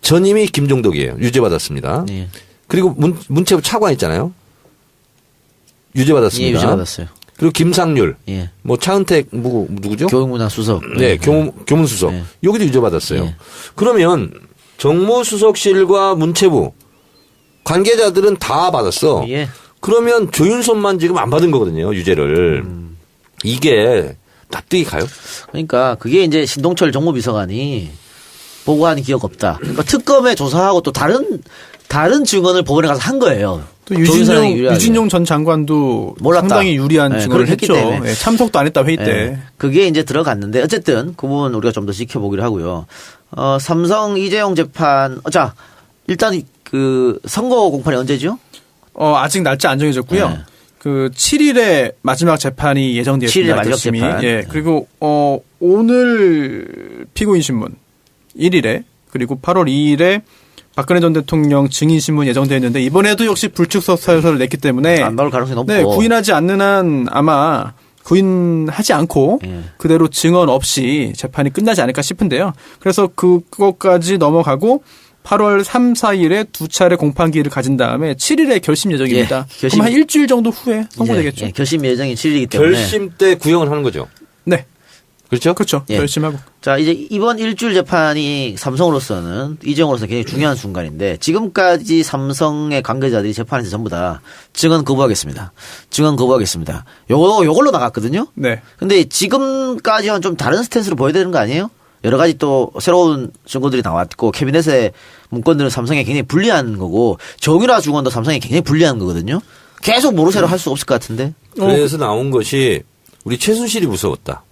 Speaker 3: 전임이 김종덕이에요. 유죄받았습니다.
Speaker 1: 예.
Speaker 3: 그리고 문체부 차관 있잖아요. 유죄받았습니다.
Speaker 1: 예, 유죄받았어요.
Speaker 3: 그리고 김상률,
Speaker 1: 예.
Speaker 3: 뭐 차은택 누구죠?
Speaker 1: 교육문화 수석.
Speaker 3: 네, 교문수석.
Speaker 1: 예.
Speaker 3: 여기도 유죄받았어요.
Speaker 1: 예.
Speaker 3: 그러면 정무수석실과 문체부 관계자들은 다 받았어.
Speaker 1: 예.
Speaker 3: 그러면 조윤선만 지금 안 받은 거거든요. 유죄를. 이게 납득이 가요?
Speaker 1: 그러니까 그게 이제 신동철 정무비서관이 보고한 기억 없다. 그러니까 특검에 조사하고 또 다른 증언을 법원에 가서 한 거예요.
Speaker 2: 또 유진용 전 장관도
Speaker 1: 몰랐다.
Speaker 2: 상당히 유리한
Speaker 1: 네,
Speaker 2: 증언을
Speaker 1: 했기
Speaker 2: 했죠.
Speaker 1: 때문에.
Speaker 2: 네, 참석도 안 했다 회의 때.
Speaker 1: 네. 그게 이제 들어갔는데 어쨌든 그 부분 우리가 좀 더 지켜보기로 하고요. 삼성 이재용 재판. 자 일단 그 선거 공판이 언제죠?
Speaker 2: 아직 날짜 안 정해졌고요.
Speaker 1: 네.
Speaker 2: 그 7일에 마지막 재판이 예정되어 있습니다.
Speaker 1: 7일에 마지막 재판.
Speaker 2: 예. 그리고 오늘 피고인 신문 1일에 그리고 8월 2일에 박근혜 전 대통령 증인 신문 예정되어 있는데 이번에도 역시 불출석 사유서를 냈기 때문에
Speaker 1: 안 나올 가능성이 높고.
Speaker 2: 네, 구인하지 않는 한 아마 구인하지 않고 그대로 증언 없이 재판이 끝나지 않을까 싶은데요. 그래서 그것까지 넘어가고 8월 3, 4일에 두 차례 공판기일을 가진 다음에 7일에 결심 예정입니다.
Speaker 1: 예, 결심.
Speaker 2: 그럼 한 일주일 정도 후에 선고되겠죠.
Speaker 1: 예, 결심 예정이 7일이기 때문에.
Speaker 3: 결심 때 구형을 하는 거죠.
Speaker 2: 네.
Speaker 3: 그렇죠?
Speaker 2: 그렇죠.
Speaker 1: 예.
Speaker 2: 결심하고.
Speaker 1: 자, 이제 이번 일주일 재판이 삼성으로서는, 이재용으로서는 굉장히 중요한 순간인데, 지금까지 삼성의 관계자들이 재판에서 전부 다 증언 거부하겠습니다. 증언 거부하겠습니다. 요걸로 나갔거든요?
Speaker 2: 네.
Speaker 1: 근데 지금까지와는 좀 다른 스탠스로 보여야 되는 거 아니에요? 여러 가지 또 새로운 증거들이 나왔고, 캐비넷의 문건들은 삼성에 굉장히 불리한 거고, 정유라 중원도 삼성에 굉장히 불리한 거거든요? 계속 모르쇠로 할 수 없을 것 같은데?
Speaker 3: 그래서 나온 것이 우리 최순실이 무서웠다.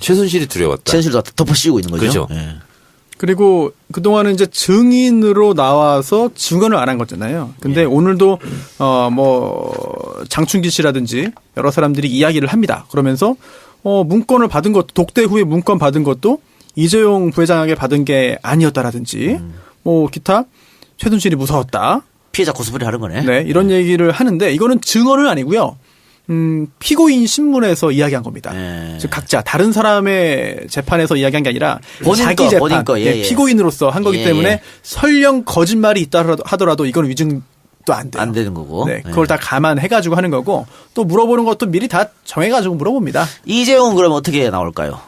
Speaker 3: 최순실이 두려웠다.
Speaker 1: 최순실도 덮어씌우고 있는 거죠.
Speaker 3: 그렇죠.
Speaker 1: 예.
Speaker 2: 그리고 그동안은 이제 증인으로 나와서 증언을 안 한 거잖아요. 근데 오늘도 장충기 씨라든지 여러 사람들이 이야기를 합니다. 그러면서 문건을 받은 것도 독대 후에 문건 받은 것도 이재용 부회장에게 받은 게 아니었다라든지 기타 최순실이 무서웠다.
Speaker 1: 피해자 코스프레 하는 거네.
Speaker 2: 네, 이런 얘기를 하는데 이거는 증언은 아니고요. 피고인 신문에서 이야기한 겁니다. 즉 각자 다른 사람의 재판에서 이야기한 게 아니라 자기 재판, 피고인으로서 한 거기 때문에 설령 거짓말이 있다 하더라도 이건 위증도 안 돼요.
Speaker 1: 안 되는 거고.
Speaker 2: 네, 그걸 다 감안해가지고 하는 거고 또 물어보는 것도 미리 다 정해가지고 물어봅니다.
Speaker 1: 이재용은 그럼 어떻게 나올까요?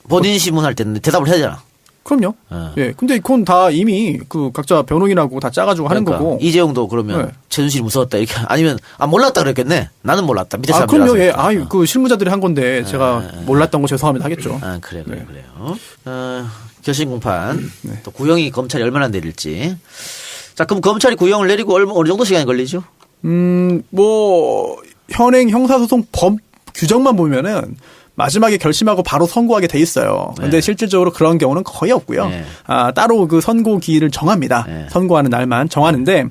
Speaker 1: 본인 신문할 때는 대답을 해야 되잖아.
Speaker 2: 그럼요. 예. 근데 그건 다 이미 그 각자 변호인하고 다 짜가지고 하는 거고.
Speaker 1: 이재용도 그러면 최순실이 무서웠다 이렇게 아니면 몰랐다 그랬겠네. 나는 몰랐다. 밑에 사람들이.
Speaker 2: 그럼요. 예. 그 실무자들이 한 건데 제가 몰랐던 거 죄송합니다 하겠죠.
Speaker 1: 그래요. 결심 공판. 또 구형이 검찰이 얼마나 내릴지. 자, 그럼 검찰이 구형을 내리고 어느 정도 시간이 걸리죠?
Speaker 2: 현행 형사소송 법 규정만 보면은 마지막에 결심하고 바로 선고하게 돼 있어요. 근데 실질적으로 그런 경우는 거의 없고요. 따로 그 선고 기일을 정합니다. 선고하는 날만 정하는데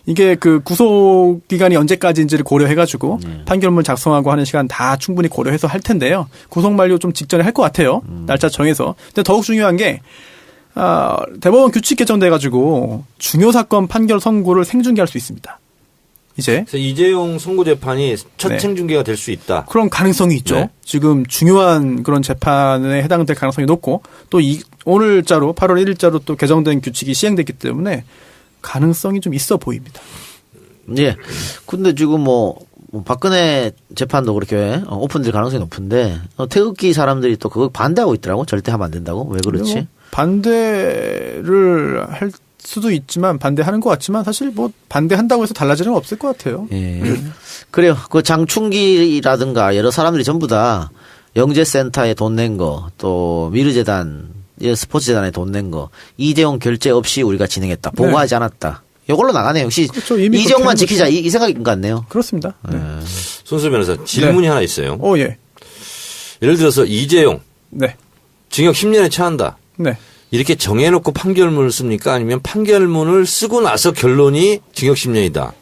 Speaker 2: 이게 그 구속 기간이 언제까지인지를 고려해가지고 판결문 작성하고 하는 시간 다 충분히 고려해서 할 텐데요. 구속 만료 좀 직전에 할 것 같아요. 날짜 정해서. 근데 더욱 중요한 게 대법원 규칙 개정돼가지고 중요 사건 판결 선고를 생중계할 수 있습니다.
Speaker 3: 그래서 이재용 선고 재판이 첫 생중계가 될 수 있다.
Speaker 2: 그런 가능성이 있죠. 네. 지금 중요한 그런 재판에 해당될 가능성이 높고 또 오늘자로 8월 1일자로 또 개정된 규칙이 시행됐기 때문에 가능성이 좀 있어 보입니다.
Speaker 1: 예. 근데 지금 박근혜 재판도 그렇게 오픈될 가능성이 높은데 태극기 사람들이 또 그거 반대하고 있더라고. 절대 하면 안 된다고. 왜 그렇지?
Speaker 2: 반대를 할 수도 있지만 반대하는 것 같지만 사실 반대한다고 해서 달라지는 건 없을 것 같아요.
Speaker 1: 예. 그래요. 그 장충기라든가 여러 사람들이 전부 다 영재센터에 돈 낸 거, 또 미르재단, 스포츠재단에 돈 낸 거, 이재용 결재 없이 우리가 진행했다. 보고하지 않았다. 이걸로 나가네요. 역시 그렇죠. 이재용만 지키자 이 생각인 것 같네요.
Speaker 2: 그렇습니다. 네.
Speaker 3: 손수 변호사 질문이 하나 있어요.
Speaker 2: 예.
Speaker 3: 예를 들어서 이재용 징역 10년에 처한다.
Speaker 2: 네.
Speaker 3: 이렇게 정해놓고 판결문을 씁니까? 아니면 판결문을 쓰고 나서 결론이 징역 10년이다.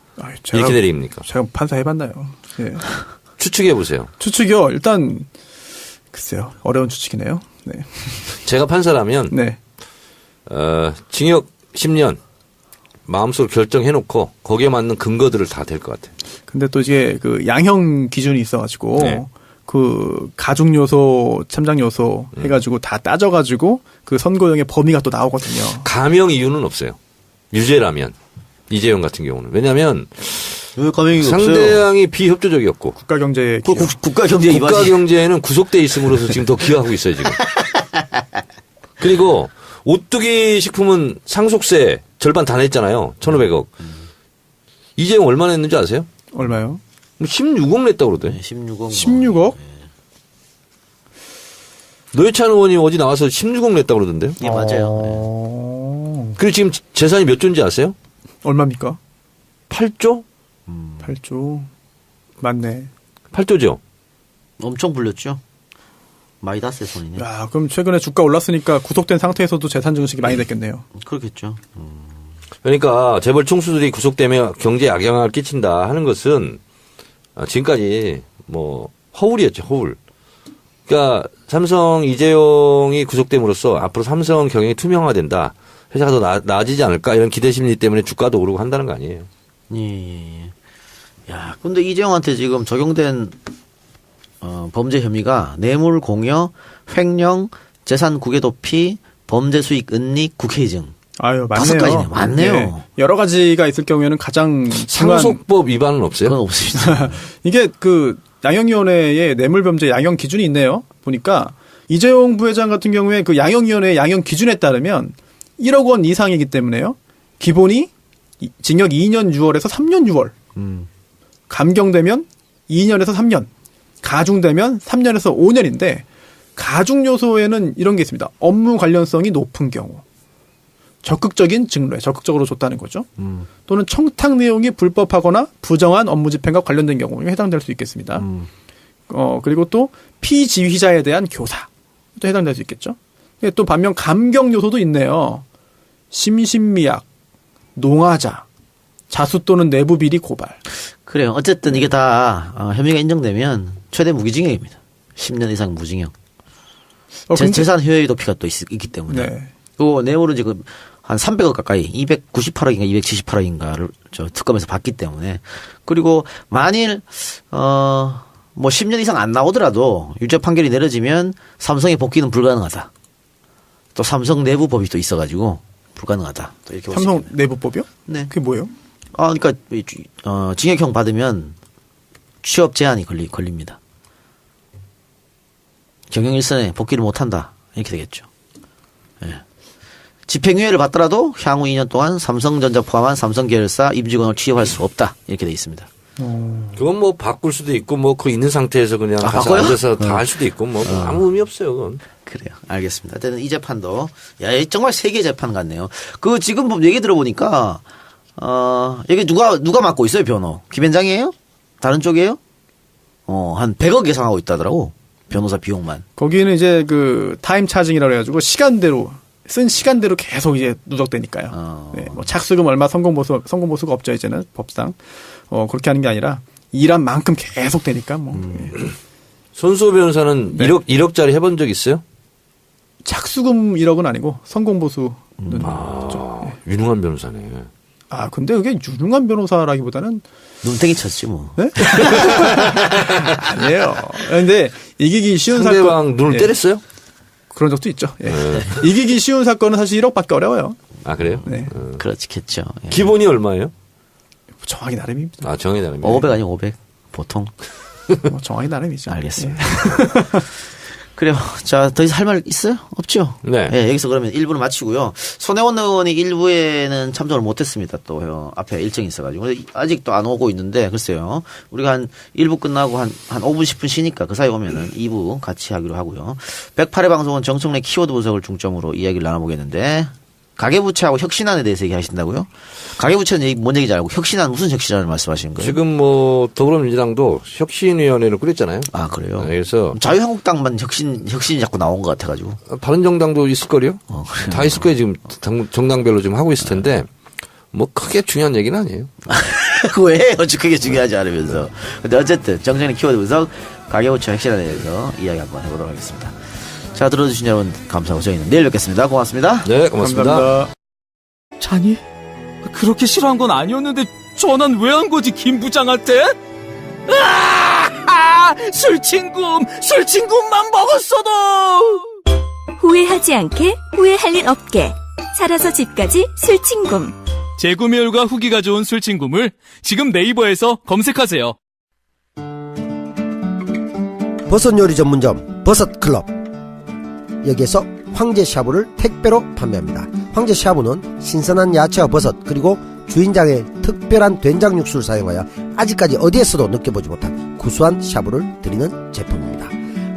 Speaker 3: 이렇게 내립니까?
Speaker 2: 제가 판사 해봤나요? 예.
Speaker 3: 추측해 보세요.
Speaker 2: 추측이요. 일단 글쎄요. 어려운 추측이네요. 네.
Speaker 3: 제가 판사라면 징역 10년 마음속으로 결정해놓고 거기에 맞는 근거들을 다 댈 것 같아요.
Speaker 2: 근데 또 이게 그 양형 기준이 있어가지고 그 가중 요소, 참작 요소 해가지고 다 따져가지고 그 선고형의 범위가 또 나오거든요.
Speaker 3: 감형 이유는 없어요. 유죄라면 이재용 같은 경우는 왜냐하면 상대방이 비협조적이었고
Speaker 2: 국가경제
Speaker 3: 국가경제에는 구속돼 있음으로써 지금 더 기여하고 있어요 지금. 그리고 오뚜기 식품은 상속세 절반 다 냈잖아요. 1,500억. 이재용 얼마 냈는지 아세요?
Speaker 2: 얼마요?
Speaker 3: 16억 냈다고 그러대.
Speaker 2: 16억?
Speaker 3: 노회찬 의원이 어디 나와서 16억 냈다고 그러던데요.
Speaker 1: 예, 맞아요.
Speaker 3: 그리고 지금 재산이 몇 조인지 아세요?
Speaker 2: 얼마입니까?
Speaker 3: 8조?
Speaker 2: 8조. 맞네.
Speaker 3: 8조죠.
Speaker 1: 엄청 불렸죠. 마이다스의 손이네.
Speaker 2: 야, 그럼 최근에 주가 올랐으니까 구속된 상태에서도 재산 증식이 많이 됐겠네요.
Speaker 1: 그렇겠죠.
Speaker 3: 그러니까 재벌 총수들이 구속되면 경제에 악영향을 끼친다 하는 것은 지금까지 허울이었죠, 허울. 그러니까 삼성 이재용이 구속됨으로써 앞으로 삼성 경영이 투명화된다. 회사가 더 나아지지 않을까 이런 기대 심리 때문에 주가도 오르고 한다는 거 아니에요.
Speaker 1: 예. 야, 근데 이재용한테 지금 적용된 범죄 혐의가 뇌물 공여, 횡령, 재산 국외 도피, 범죄 수익 은닉, 국회이증.
Speaker 2: 아유, 맞네요.
Speaker 1: 5가지네요. 맞네요.
Speaker 2: 네. 여러 가지가 있을 경우에는 가장
Speaker 3: 상속법 위반은 없어요?
Speaker 1: 그건 없습니다.
Speaker 2: 이게 그 양형위원회의 뇌물범죄 양형 기준이 있네요. 보니까 이재용 부회장 같은 경우에 그 양형위원회의 양형 기준에 따르면 1억 원 이상이기 때문에요. 기본이 징역 2년 6월에서 3년 6월. 감경되면 2년에서 3년. 가중되면 3년에서 5년인데 가중 요소에는 이런 게 있습니다. 업무 관련성이 높은 경우. 적극적인 증거에 적극적으로 줬다는 거죠. 또는 청탁 내용이 불법하거나 부정한 업무 집행과 관련된 경우에 해당될 수 있겠습니다. 그리고 또 피지휘자에 대한 교사 또 해당될 수 있겠죠. 또 반면 감경 요소도 있네요. 심신미약, 농화자, 자수 또는 내부 비리 고발.
Speaker 1: 그래요. 어쨌든 이게 다 혐의가 인정되면 최대 무기징역입니다. 10년 이상 무징역. 재산 효율 도피가 또 있기 때문에.
Speaker 2: 네.
Speaker 1: 그 뇌물은 지금 한 300억 가까이 298억인가 278억인가를 특검에서 받기 때문에. 그리고 만일 뭐 10년 이상 안 나오더라도 유죄 판결이 내려지면 삼성의 복귀는 불가능하다. 또 삼성 내부법이 또 있어가지고 불가능하다. 또 이렇게
Speaker 2: 삼성 내부법이요?
Speaker 1: 네.
Speaker 2: 그게 뭐예요?
Speaker 1: 그러니까 징역형 받으면 취업 제한이 걸립니다. 경영 일선에 복귀를 못한다. 이렇게 되겠죠. 예. 집행유예를 받더라도 향후 2년 동안 삼성전자 포함한 삼성 계열사 임직원을 취업할 수 없다. 이렇게 돼 있습니다.
Speaker 3: 그건 뭐 바꿀 수도 있고 뭐 그 있는 상태에서 그냥 가서
Speaker 1: 바꿔요?
Speaker 3: 앉아서 다 할 수도 있고 뭐 아무 의미 없어요. 그건.
Speaker 1: 그래요. 알겠습니다. 어쨌든 이 재판도 정말 세계 재판 같네요. 그 지금 얘기 들어보니까 여기 누가 맡고 있어요, 변호? 김현장이에요? 다른 쪽이에요? 한 100억 예상하고 있다더라고. 변호사 비용만.
Speaker 2: 거기는 이제 그 타임 차징이라고 해가지고 쓴 시간대로 계속 이제 누적되니까요. 네, 뭐 착수금 얼마 성공보수가 없죠, 이제는 법상. 그렇게 하는 게 아니라 일한 만큼 계속 되니까 뭐. 네.
Speaker 3: 손수호 변호사는
Speaker 2: 네.
Speaker 3: 1억짜리 해본 적 있어요?
Speaker 2: 착수금 1억은 아니고 성공보수는
Speaker 3: 유능한 변호사네.
Speaker 2: 근데 그게 유능한 변호사라기보다는
Speaker 1: 눈탱이 쳤지 뭐.
Speaker 2: 네? 아니에요. 근데 이기기 쉬운
Speaker 3: 상대방
Speaker 2: 사건.
Speaker 3: 눈을 때렸어요?
Speaker 2: 그런 적도 있죠. 예. 이기기 쉬운 사건은 사실 1억밖에 어려워요.
Speaker 3: 아, 그래요?
Speaker 2: 네.
Speaker 1: 그렇겠죠. 예.
Speaker 3: 기본이 얼마예요?
Speaker 2: 정하기 나름입니다.
Speaker 3: 정하기 나름이에요.
Speaker 1: 500 아니면 500 보통.
Speaker 2: 뭐 정하기 나름이죠.
Speaker 1: 알겠습니다. 그래요. 자, 더 이상 할 말 있어요? 없죠?
Speaker 3: 네.
Speaker 1: 예, 여기서 그러면 1부를 마치고요. 손혜원 의원이 1부에는 참석을 못했습니다. 또 앞에 일정이 있어가지고. 아직도 안 오고 있는데 글쎄요. 우리가 한 1부 끝나고 한 5분 10분 쉬니까 그 사이 오면은 2부 같이 하기로 하고요. 108회 방송은 정청래 키워드 분석을 중점으로 이야기를 나눠보겠는데 가계부채하고 혁신안에 대해서 얘기하신다고요? 가계부채는 뭔 얘기인지 알고 혁신안 무슨 혁신안을 말씀하시는 거예요?
Speaker 3: 지금 뭐 더불어민주당도 혁신위원회를 꾸렸잖아요.
Speaker 1: 아, 그래요?
Speaker 3: 그래서
Speaker 1: 자유한국당만 혁신이 자꾸 나온 것 같아가지고.
Speaker 3: 바른정당도 있을 거요. 다 있을 거예요. 지금 정당별로 지금 하고 있을 텐데 뭐 크게 중요한 얘기는 아니에요.
Speaker 1: 왜 그게 중요하지 않으면서. 근데 어쨌든 정청래 키워드 분석 가계부채 혁신안에 대해서 이야기 한번 해보도록 하겠습니다. 자, 들어주신 여러분 감사하고 저희는 내일 뵙겠습니다. 고맙습니다.
Speaker 3: 네, 고맙습니다.
Speaker 2: 감사합니다.
Speaker 4: 자니? 그렇게 싫어한 건 아니었는데 전화는 왜 한 거지, 김 부장한테? 술친구만 먹었어도!
Speaker 5: 후회하지 않게 후회할 일 없게 살아서 집까지 술친구.
Speaker 4: 재구매율과 후기가 좋은 술친구물 지금 네이버에서 검색하세요.
Speaker 6: 버섯 요리 전문점 버섯클럽. 여기에서 황제 샤브를 택배로 판매합니다. 황제 샤브는 신선한 야채와 버섯 그리고 주인장의 특별한 된장 육수를 사용하여 아직까지 어디에서도 느껴보지 못한 구수한 샤브를 드리는 제품입니다.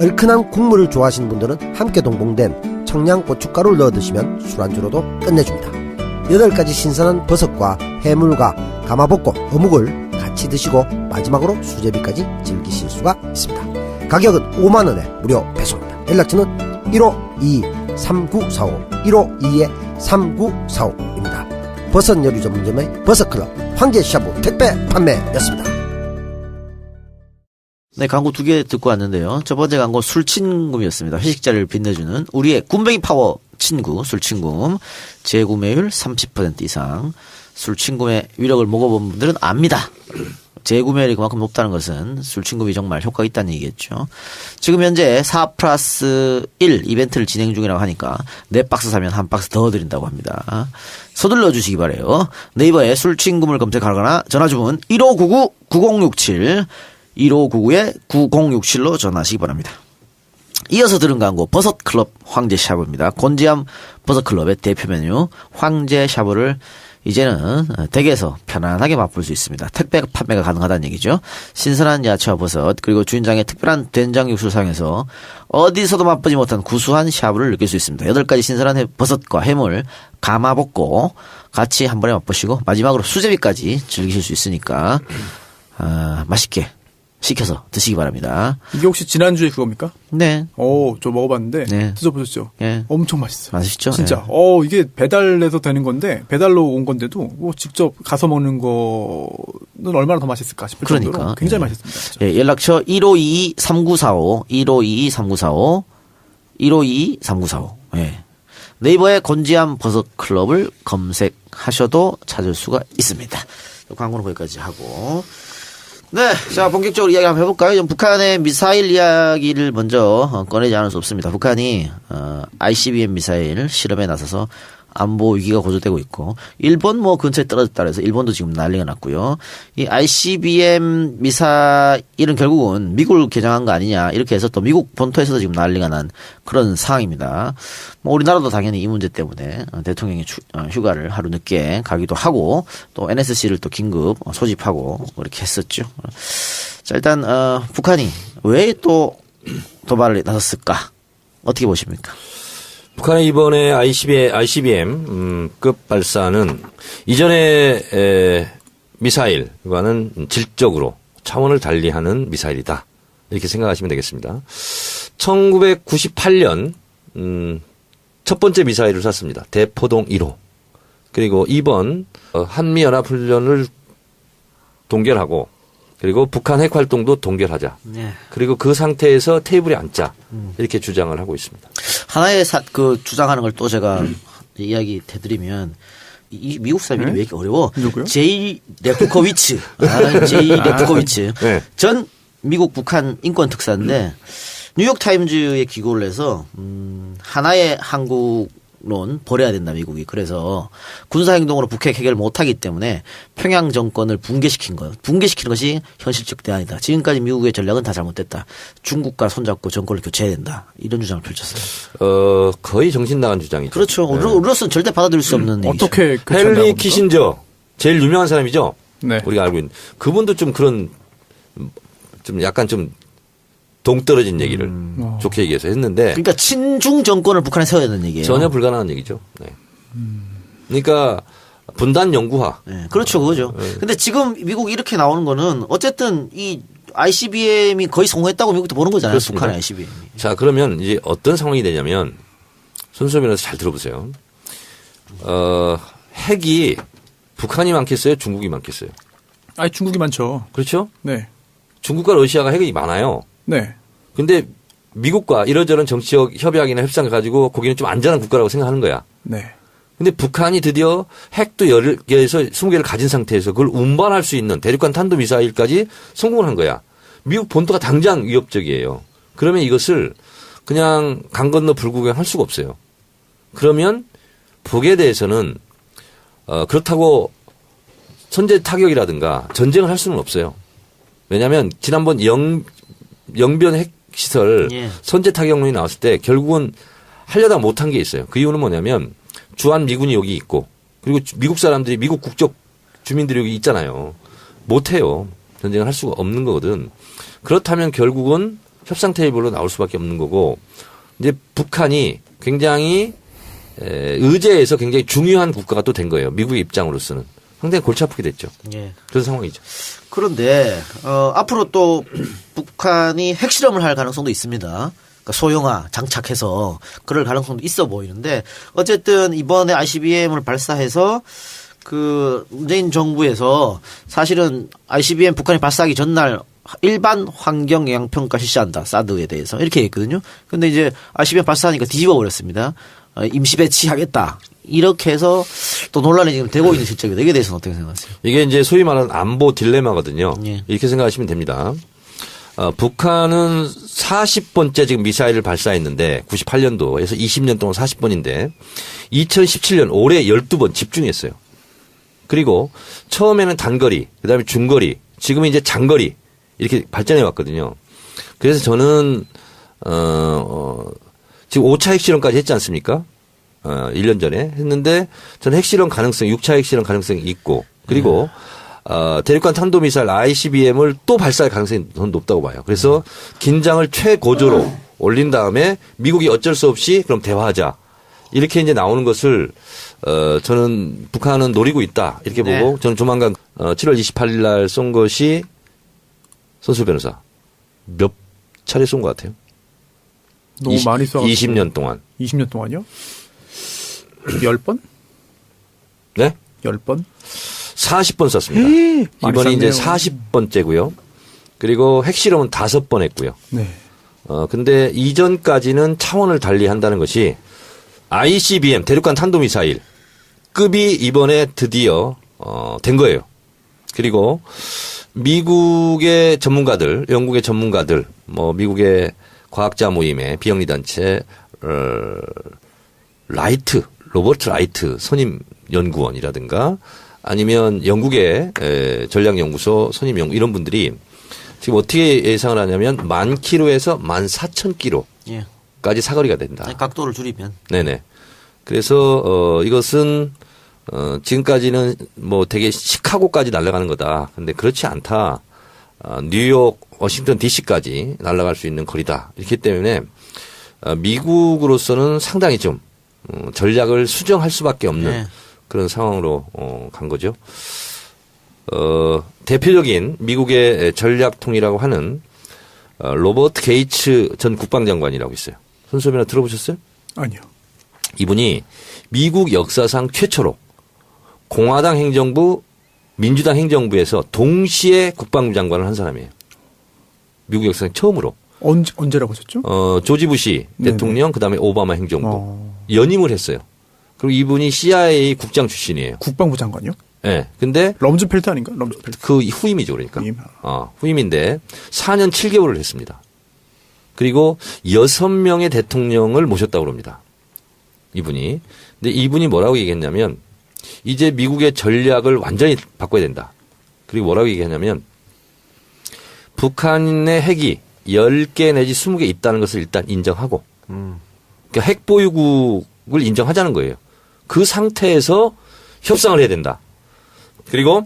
Speaker 6: 얼큰한 국물을 좋아하시는 분들은 함께 동봉된 청양고춧가루를 넣어 드시면 술안주로도 끝내줍니다. 8가지 신선한 버섯과 해물과 가마복고, 어묵을 같이 드시고 마지막으로 수제비까지 즐기실 수가 있습니다. 가격은 5만원에 무료 배송입니다. 연락처는 152-3945 152-3945입니다. 버섯 요리 전문점의 버섯클럽 황제 샤브 택배 판매였습니다.
Speaker 1: 네, 광고 2개 듣고 왔는데요. 첫 번째 광고 술친구이었습니다. 회식 자리를 빛내주는 우리의 굼벵이 파워 친구 술친구. 재구매율 30% 이상. 술친구의 위력을 먹어본 분들은 압니다. 재구매율이 그만큼 높다는 것은 술친구이 정말 효과가 있다는 얘기겠죠. 지금 현재 4+1 이벤트를 진행 중이라고 하니까 4박스 사면 1박스 더 드린다고 합니다. 서둘러 주시기 바래요. 네이버에 술친구를 검색하거나 전화주문 1599-9067 1599-9067로 전화하시기 바랍니다. 이어서 들은 광고 버섯클럽 황제샤브입니다. 곤지암 버섯클럽의 대표 메뉴 황제샤브를 이제는 댁에서 편안하게 맛볼 수 있습니다. 택배 판매가 가능하다는 얘기죠. 신선한 야채와 버섯 그리고 주인장의 특별한 된장 육수를 사용해서 어디서도 맛보지 못한 구수한 샤브를 느낄 수 있습니다. 8가지 신선한 버섯과 해물, 가마복고 같이 한 번에 맛보시고 마지막으로 수제비까지 즐기실 수 있으니까 맛있게 시켜서 드시기 바랍니다.
Speaker 2: 이게 혹시 지난주에 그겁니까?
Speaker 1: 네.
Speaker 2: 저 먹어봤는데
Speaker 1: 네.
Speaker 2: 드셔보셨죠?
Speaker 1: 예.
Speaker 2: 엄청 맛있어요.
Speaker 1: 맛있죠?
Speaker 2: 진짜.
Speaker 1: 예.
Speaker 2: 이게 배달해서 되는 건데 배달로 온 건데도 직접 가서 먹는 거는 얼마나 더 맛있을까 싶을
Speaker 1: 그러니까.
Speaker 2: 정도로 굉장히
Speaker 1: 예.
Speaker 2: 맛있습니다. 진짜.
Speaker 1: 예, 연락처 1522-3945, 1522-3945, 1522-3945. 예. 네이버에 곤지암 버섯 클럽을 검색하셔도 찾을 수가 있습니다. 광고는 거기까지 하고. 네, 자 본격적으로 이야기 한번 해볼까요? 좀 북한의 미사일 이야기를 먼저 꺼내지 않을 수 없습니다. 북한이 ICBM 미사일 실험에 나서서 안보 위기가 고조되고 있고 일본 뭐 근처에 떨어졌다 그래서 일본도 지금 난리가 났고요. 이 ICBM 미사일은 결국은 미국을 개장한 거 아니냐 이렇게 해서 또 미국 본토에서도 지금 난리가 난 그런 상황입니다. 뭐 우리나라도 당연히 이 문제 때문에 대통령이 휴가를 하루 늦게 가기도 하고 또 NSC를 또 긴급 소집하고 그렇게 했었죠. 자 일단 북한이 왜 또 도발을 나섰을까? 어떻게 보십니까?
Speaker 3: 북한의 이번에 ICBM 급 발사는 이전의 미사일과는 질적으로 차원을 달리하는 미사일이다. 이렇게 생각하시면 되겠습니다. 1998년 첫 번째 미사일을 쐈습니다. 대포동 1호. 그리고 이번 한미연합훈련을 동결하고 그리고 북한 핵활동도 동결하자.
Speaker 1: 네.
Speaker 3: 그리고 그 상태에서 테이블에 앉자. 이렇게 주장을 하고 있습니다.
Speaker 1: 하나의 주장하는 걸 또 제가 이야기 해드리면 이 미국 사람이 왜 이렇게 어려워?
Speaker 2: 누구요?
Speaker 1: 제이 레프코비츠.
Speaker 3: 네.
Speaker 1: 전 미국 북한 인권 특사인데 뉴욕 타임즈에 기고를 해서 하나의 한국론 버려야 된다 미국이. 그래서 군사 행동으로 북핵 해결 못하기 때문에 평양 정권을 붕괴시킨 거예요. 붕괴시키는 것이 현실적 대안이다. 지금까지 미국의 전략은 다 잘못됐다. 중국과 손잡고 정권을 교체해야 된다. 이런 주장을 펼쳤어요.
Speaker 3: 거의 정신 나간 주장이죠.
Speaker 1: 그렇죠. 우리로서는 절대 받아들일 수 없는 얘기죠.
Speaker 2: 어떻게
Speaker 3: 헨리 키신저 제일 유명한 사람이죠.
Speaker 2: 네.
Speaker 3: 우리가 알고 있는 그분도 좀 그런 좀 약간 좀 동떨어진 얘기를 좋게 얘기해서 했는데
Speaker 1: 그러니까 친중 정권을 북한에 세워야 되는 얘기예요.
Speaker 3: 전혀 불가능한 얘기죠. 네. 그러니까 분단 연구화.
Speaker 1: 네, 그렇죠, 그거죠.
Speaker 3: 네.
Speaker 1: 근데 지금 미국이 이렇게 나오는 거는 어쨌든 이 ICBM이 거의 성공했다고 미국도 보는 거잖아요.
Speaker 3: 그렇습니다.
Speaker 1: 북한의 ICBM이.
Speaker 3: 자, 그러면 이제 어떤 상황이 되냐면 손수업이라서 잘 들어보세요. 핵이 북한이 많겠어요? 중국이 많겠어요?
Speaker 2: 중국이 많죠.
Speaker 3: 그렇죠?
Speaker 2: 네.
Speaker 3: 중국과 러시아가 핵이 많아요.
Speaker 2: 네.
Speaker 3: 근데 미국과 이러저런 정치적 협약이나 협상을 가지고 거기는 좀 안전한 국가라고 생각하는 거야.
Speaker 2: 네.
Speaker 3: 근데 북한이 드디어 핵도 10개에서 20개를 가진 상태에서 그걸 운반할 수 있는 대륙간 탄도미사일까지 성공을 한 거야. 미국 본토가 당장 위협적이에요. 그러면 이것을 그냥 강 건너 불구경할 수가 없어요. 그러면 북에 대해서는 그렇다고 선제 타격이라든가 전쟁을 할 수는 없어요. 왜냐하면 지난번 영변 핵시설 선제 타격론이 나왔을 때 결국은 하려다 못한 게 있어요. 그 이유는 뭐냐면 주한 미군이 여기 있고 그리고 미국 사람들이 미국 국적 주민들이 여기 있잖아요. 못해요. 전쟁을 할 수가 없는 거거든. 그렇다면 결국은 협상 테이블로 나올 수밖에 없는 거고 이제 북한이 굉장히 의제에서 굉장히 중요한 국가가 또 된 거예요. 미국의 입장으로서는. 상당히 골치 아프게 됐죠.
Speaker 1: 예.
Speaker 3: 그런 상황이죠.
Speaker 1: 그런데 앞으로 또 북한이 핵실험을 할 가능성도 있습니다. 그러니까 소형화 장착해서 그럴 가능성도 있어 보이는데 어쨌든 이번에 ICBM을 발사해서 그 문재인 정부에서 사실은 ICBM 북한이 발사하기 전날 일반 환경 영향 평가 실시한다. 사드에 대해서 이렇게 했거든요. 근데 이제 ICBM 발사하니까 뒤집어 버렸습니다. 임시 배치하겠다. 이렇게 해서 또 논란이 지금 되고 있는 실정이다. 이게 대해서는 어떻게 생각하세요?
Speaker 3: 이게 이제 소위 말하는 안보 딜레마거든요.
Speaker 1: 예.
Speaker 3: 이렇게 생각하시면 됩니다. 북한은 40번째 지금 미사일을 발사했는데 98년도에서 20년 동안 40번인데 2017년 올해 12번 집중했어요. 그리고 처음에는 단거리, 그다음에 중거리, 지금은 이제 장거리 이렇게 발전해 왔거든요. 그래서 저는 지금 5차 핵실험까지 했지 않습니까? 1년 전에 했는데 저는 핵실험 가능성, 6차 핵실험 가능성이 있고 그리고 대륙간 탄도미사일 ICBM을 또 발사할 가능성이 더 높다고 봐요. 그래서 긴장을 최고조로 올린 다음에 미국이 어쩔 수 없이 그럼 대화하자. 이렇게 이제 나오는 것을 저는 북한은 노리고 있다. 이렇게 보고 저는 조만간 7월 28일 날 쏜 것이 손수 변호사. 몇 차례 쏜 것 같아요?
Speaker 2: 너무 많이 쏴가지고.
Speaker 3: 20년 동안.
Speaker 2: 20년 동안요? 10번?
Speaker 3: 네?
Speaker 2: 10번?
Speaker 3: 40번 썼습니다.
Speaker 2: 많이
Speaker 3: 이번이 이제
Speaker 2: 쐈네요.
Speaker 3: 40번째고요. 그리고 핵실험은 5번 했고요.
Speaker 2: 네.
Speaker 3: 근데 이전까지는 차원을 달리 한다는 것이 ICBM 대륙간 탄도미사일 급이 이번에 드디어 된 거예요. 그리고 미국의 전문가들, 영국의 전문가들, 뭐 미국의 과학자 모임의 비영리 단체 라이트, 로버트 라이트 선임 연구원이라든가 아니면 영국의 전략연구소 선임 연구 이런 분들이 지금 어떻게 예상을 하냐면 10,000km에서 14,000km까지
Speaker 1: 예.
Speaker 3: 사거리가 된다.
Speaker 1: 아니, 각도를 줄이면.
Speaker 3: 네네. 그래서 이것은 지금까지는 뭐 되게 시카고까지 날아가는 거다. 근데 그렇지 않다. 뉴욕, 워싱턴 DC까지 날아갈 수 있는 거리다. 이렇기 때문에 미국으로서는 상당히 좀 전략을 수정할 수밖에 없는
Speaker 1: 네.
Speaker 3: 그런 상황으로 간 거죠. 대표적인 미국의 전략통이라고 하는 로버트 게이츠 전 국방장관이라고 있어요. 손수변호 들어보셨어요?
Speaker 2: 아니요.
Speaker 3: 이분이 미국 역사상 최초로 공화당 행정부, 민주당 행정부에서 동시에 국방부 장관을 한 사람이에요. 미국 역사상 처음으로.
Speaker 2: 언제라고 하셨죠?
Speaker 3: 조지 부시
Speaker 2: 네네.
Speaker 3: 대통령, 그다음에 오바마 행정부 연임을 했어요. 그리고 이분이 CIA 국장 출신이에요.
Speaker 2: 국방부 장관이요?
Speaker 3: 네. 근데
Speaker 2: 럼즈펠트 아닌가? 럼즈펠트.
Speaker 3: 그 후임이죠, 그러니까.
Speaker 2: 후임.
Speaker 3: 후임인데 4년 7개월을 했습니다. 그리고 6명의 대통령을 모셨다고 합니다. 이분이. 근데 이분이 뭐라고 얘기했냐면 이제 미국의 전략을 완전히 바꿔야 된다. 그리고 뭐라고 얘기했냐면 북한의 핵이 10개 내지 20개 있다는 것을 일단 인정하고 그러니까 핵 보유국을 인정하자는 거예요. 그 상태에서 협상을 해야 된다. 그리고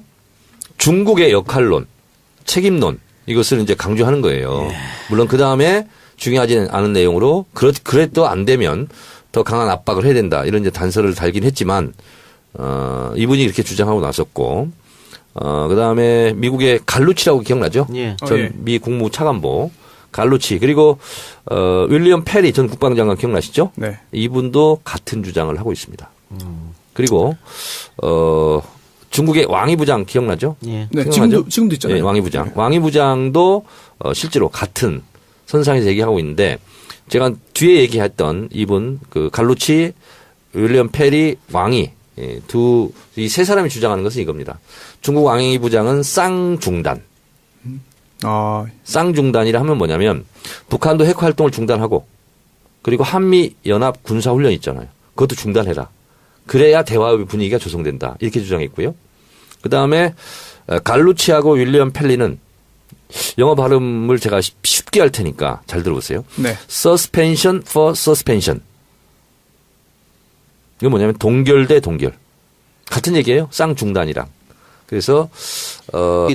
Speaker 3: 중국의 역할론, 책임론 이것을 이제 강조하는 거예요. 물론 그 다음에 중요하지 않은 내용으로 그래도 안 되면 더 강한 압박을 해야 된다. 이런 이제 단서를 달긴 했지만 이분이 이렇게 주장하고 나섰고 그 다음에 미국의 갈루치라고 기억나죠?
Speaker 1: 예.
Speaker 3: 전 미 국무 차관보 갈루치 그리고 윌리엄 페리 전 국방장관 기억나시죠?
Speaker 2: 네.
Speaker 3: 이분도 같은 주장을 하고 있습니다. 그리고 중국의 왕이 부장 기억나죠?
Speaker 1: 예.
Speaker 2: 네,
Speaker 3: 생각나죠?
Speaker 2: 지금도 있잖아요.
Speaker 3: 네, 왕이 부장. 왕이 부장도 실제로 같은 선상에서 얘기하고 있는데 제가 뒤에 얘기했던 이분 그 갈루치, 윌리엄 페리, 왕이 이 세 사람이 주장하는 것은 이겁니다. 중국 왕이 부장은 쌍중단. 쌍중단이라 하면 뭐냐면 북한도 핵 활동을 중단하고 그리고 한미 연합 군사 훈련 있잖아요. 그것도 중단해라. 그래야 대화의 분위기가 조성된다. 이렇게 주장했고요. 그다음에 갈루치하고 윌리엄 펠리는 영어 발음을 제가 쉽게 할 테니까 잘 들어보세요.
Speaker 2: 네.
Speaker 3: Suspension for suspension. 이건 뭐냐면 동결 대 동결. 같은 얘기예요. 쌍중단이랑. 그래서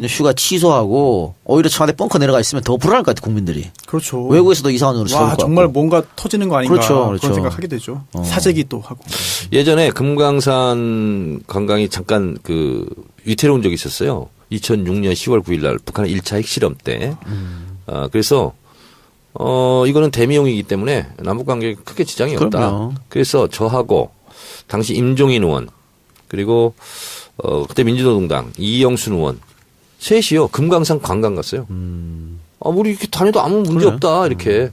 Speaker 1: 휴가 취소하고 오히려 청와대 벙커 내려가 있으면 더 불안할 것 같아 국민들이.
Speaker 2: 그렇죠.
Speaker 1: 외국에서도 이상한 으로
Speaker 2: 와 정말 뭔가 터지는 거 아닌가
Speaker 1: 그렇죠.
Speaker 2: 그런 생각하게 되죠. 사재기 또 하고.
Speaker 3: 예전에 금강산 관광이 잠깐 그 위태로운 적이 있었어요. 2006년 10월 9일 날 북한의 1차 핵실험 때. 그래서 이거는 대미용이기 때문에 남북 관계에 크게 지장이 없다.
Speaker 1: 그럼요.
Speaker 3: 그래서 저하고 당시 임종인 의원 그리고 그때 민주노동당 이영순 의원 셋이요 금강산 관광 갔어요. 우리 이렇게 다녀도 아무 문제
Speaker 1: 그래.
Speaker 3: 없다 이렇게.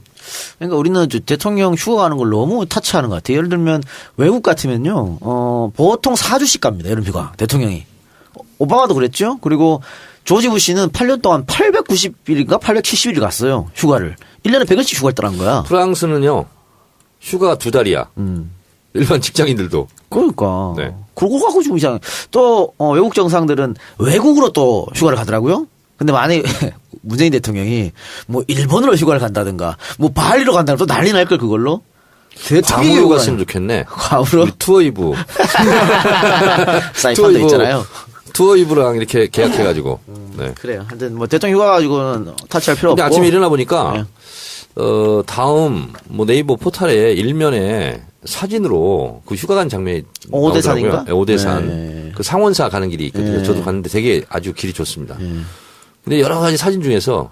Speaker 1: 그러니까 우리는 대통령 휴가 가는 걸 너무 타치하는 것 같아요. 예를 들면 외국 같으면요, 보통 4주씩 갑니다. 여름 휴가 대통령이. 오바마도 그랬죠. 그리고 조지 부시는 8년 동안 890일인가 870일 갔어요. 휴가를. 1년에 100일씩 휴가를 떠난 거야.
Speaker 3: 프랑스는요 휴가가 2달이야. 일반 직장인들도.
Speaker 1: 그러니까.
Speaker 3: 네.
Speaker 1: 그러고 가고 좀 이상. 또 외국 정상들은 외국으로 또 휴가를 가더라고요. 근데 만약에 문재인 대통령이 뭐 일본으로 휴가를 간다든가 뭐 발리로 간다면 또 난리 날 걸 그걸로.
Speaker 3: 괌으로 갔으면 좋겠네.
Speaker 1: 괌으로?
Speaker 3: 우리 투어이브.
Speaker 1: 사이판도 있잖아요.
Speaker 3: 투어이브랑 이렇게 계약해가지고. 네.
Speaker 1: 그래요. 하여튼 뭐 대통령 휴가 가지고는 타치할 필요
Speaker 3: 근데
Speaker 1: 없고.
Speaker 3: 아침에 일어나 보니까
Speaker 1: 네.
Speaker 3: 다음 뭐 네이버 포털에 일면에 사진으로 그 휴가 간 장면이
Speaker 1: 오대산인가?
Speaker 3: 나오더라고요. 네, 오대산.
Speaker 1: 네.
Speaker 3: 그 상원사 가는 길이 있거든요.
Speaker 1: 네.
Speaker 3: 저도 갔는데 되게 아주 길이 좋습니다. 근데 여러 가지 사진 중에서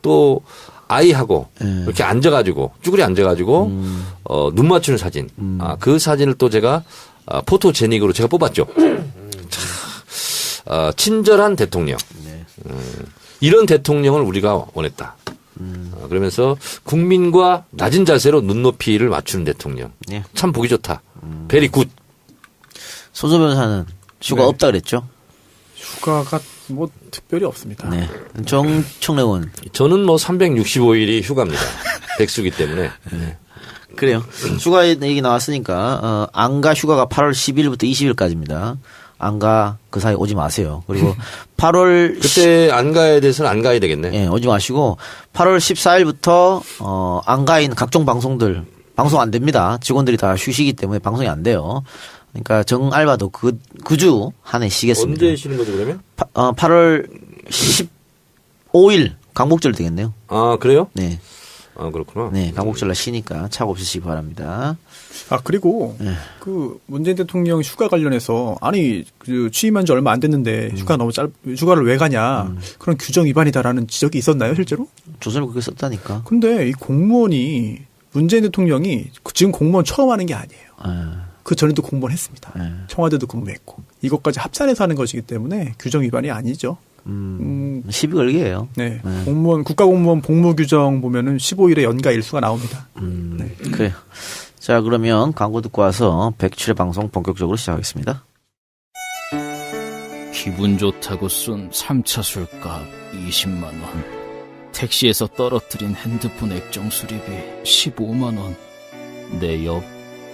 Speaker 3: 또 아이하고 이렇게 앉아가지고 쭈그리 앉아가지고 눈 맞추는 사진. 그 사진을 또 제가 포토제닉으로 제가 뽑았죠. 친절한 대통령. 이런 대통령을 우리가 원했다. 그러면서 국민과 낮은 자세로 눈높이를 맞추는 대통령.
Speaker 1: 예.
Speaker 3: 참 보기 좋다. 베리 굿.
Speaker 1: 손소 변호사는 휴가
Speaker 2: 네.
Speaker 1: 없다 그랬죠?
Speaker 2: 휴가가 뭐 특별히 없습니다.
Speaker 1: 네. 정청래 의원.
Speaker 3: 저는 뭐 365일이 휴가입니다. 백수기 때문에. 네.
Speaker 1: 그래요. 휴가 얘기 나왔으니까 안가 휴가가 8월 10일부터 20일까지입니다. 안가 그 사이 오지 마세요. 그리고 8월
Speaker 3: 그때 안 가야 돼서는 안 가야 되겠네.
Speaker 1: 예, 오지 마시고 8월 14일부터 안가인 각종 방송들 방송 안 됩니다. 직원들이 다 쉬시기 때문에 방송이 안 돼요. 그러니까 정 알바도 그 주 한 해 쉬겠습니다.
Speaker 3: 언제 쉬는 거죠 그러면?
Speaker 1: 8월 15일 광복절 되겠네요.
Speaker 3: 아 그래요?
Speaker 1: 네.
Speaker 3: 아 그렇구나.
Speaker 1: 네, 광복절날 쉬니까 착오 없으시기 바랍니다.
Speaker 2: 그리고 그 문재인 대통령 휴가 관련해서 아니 그 취임한 지 얼마 안 됐는데 휴가를 왜 가냐 그런 규정 위반이다라는 지적이 있었나요 실제로?
Speaker 1: 조선을 그렇게 썼다니까.
Speaker 2: 근데 이 공무원이 문재인 대통령이 지금 공무원 처음 하는 게 아니에요. 그 전에도 공무원 했습니다. 청와대도 근무했고 이것까지 합산해서 하는 것이기 때문에 규정 위반이 아니죠.
Speaker 1: 시비 걸기예요.
Speaker 2: 네. 공무원 국가공무원 복무 규정 보면은 15일에 연가 일수가 나옵니다.
Speaker 1: 네. 그래요. 자, 그러면 광고 듣고 와서 107회 방송 본격적으로 시작하겠습니다.
Speaker 4: 기분 좋다고 쏜 3차 술값 20만 원. 택시에서 떨어뜨린 핸드폰 액정 수리비 15만 원. 내 옆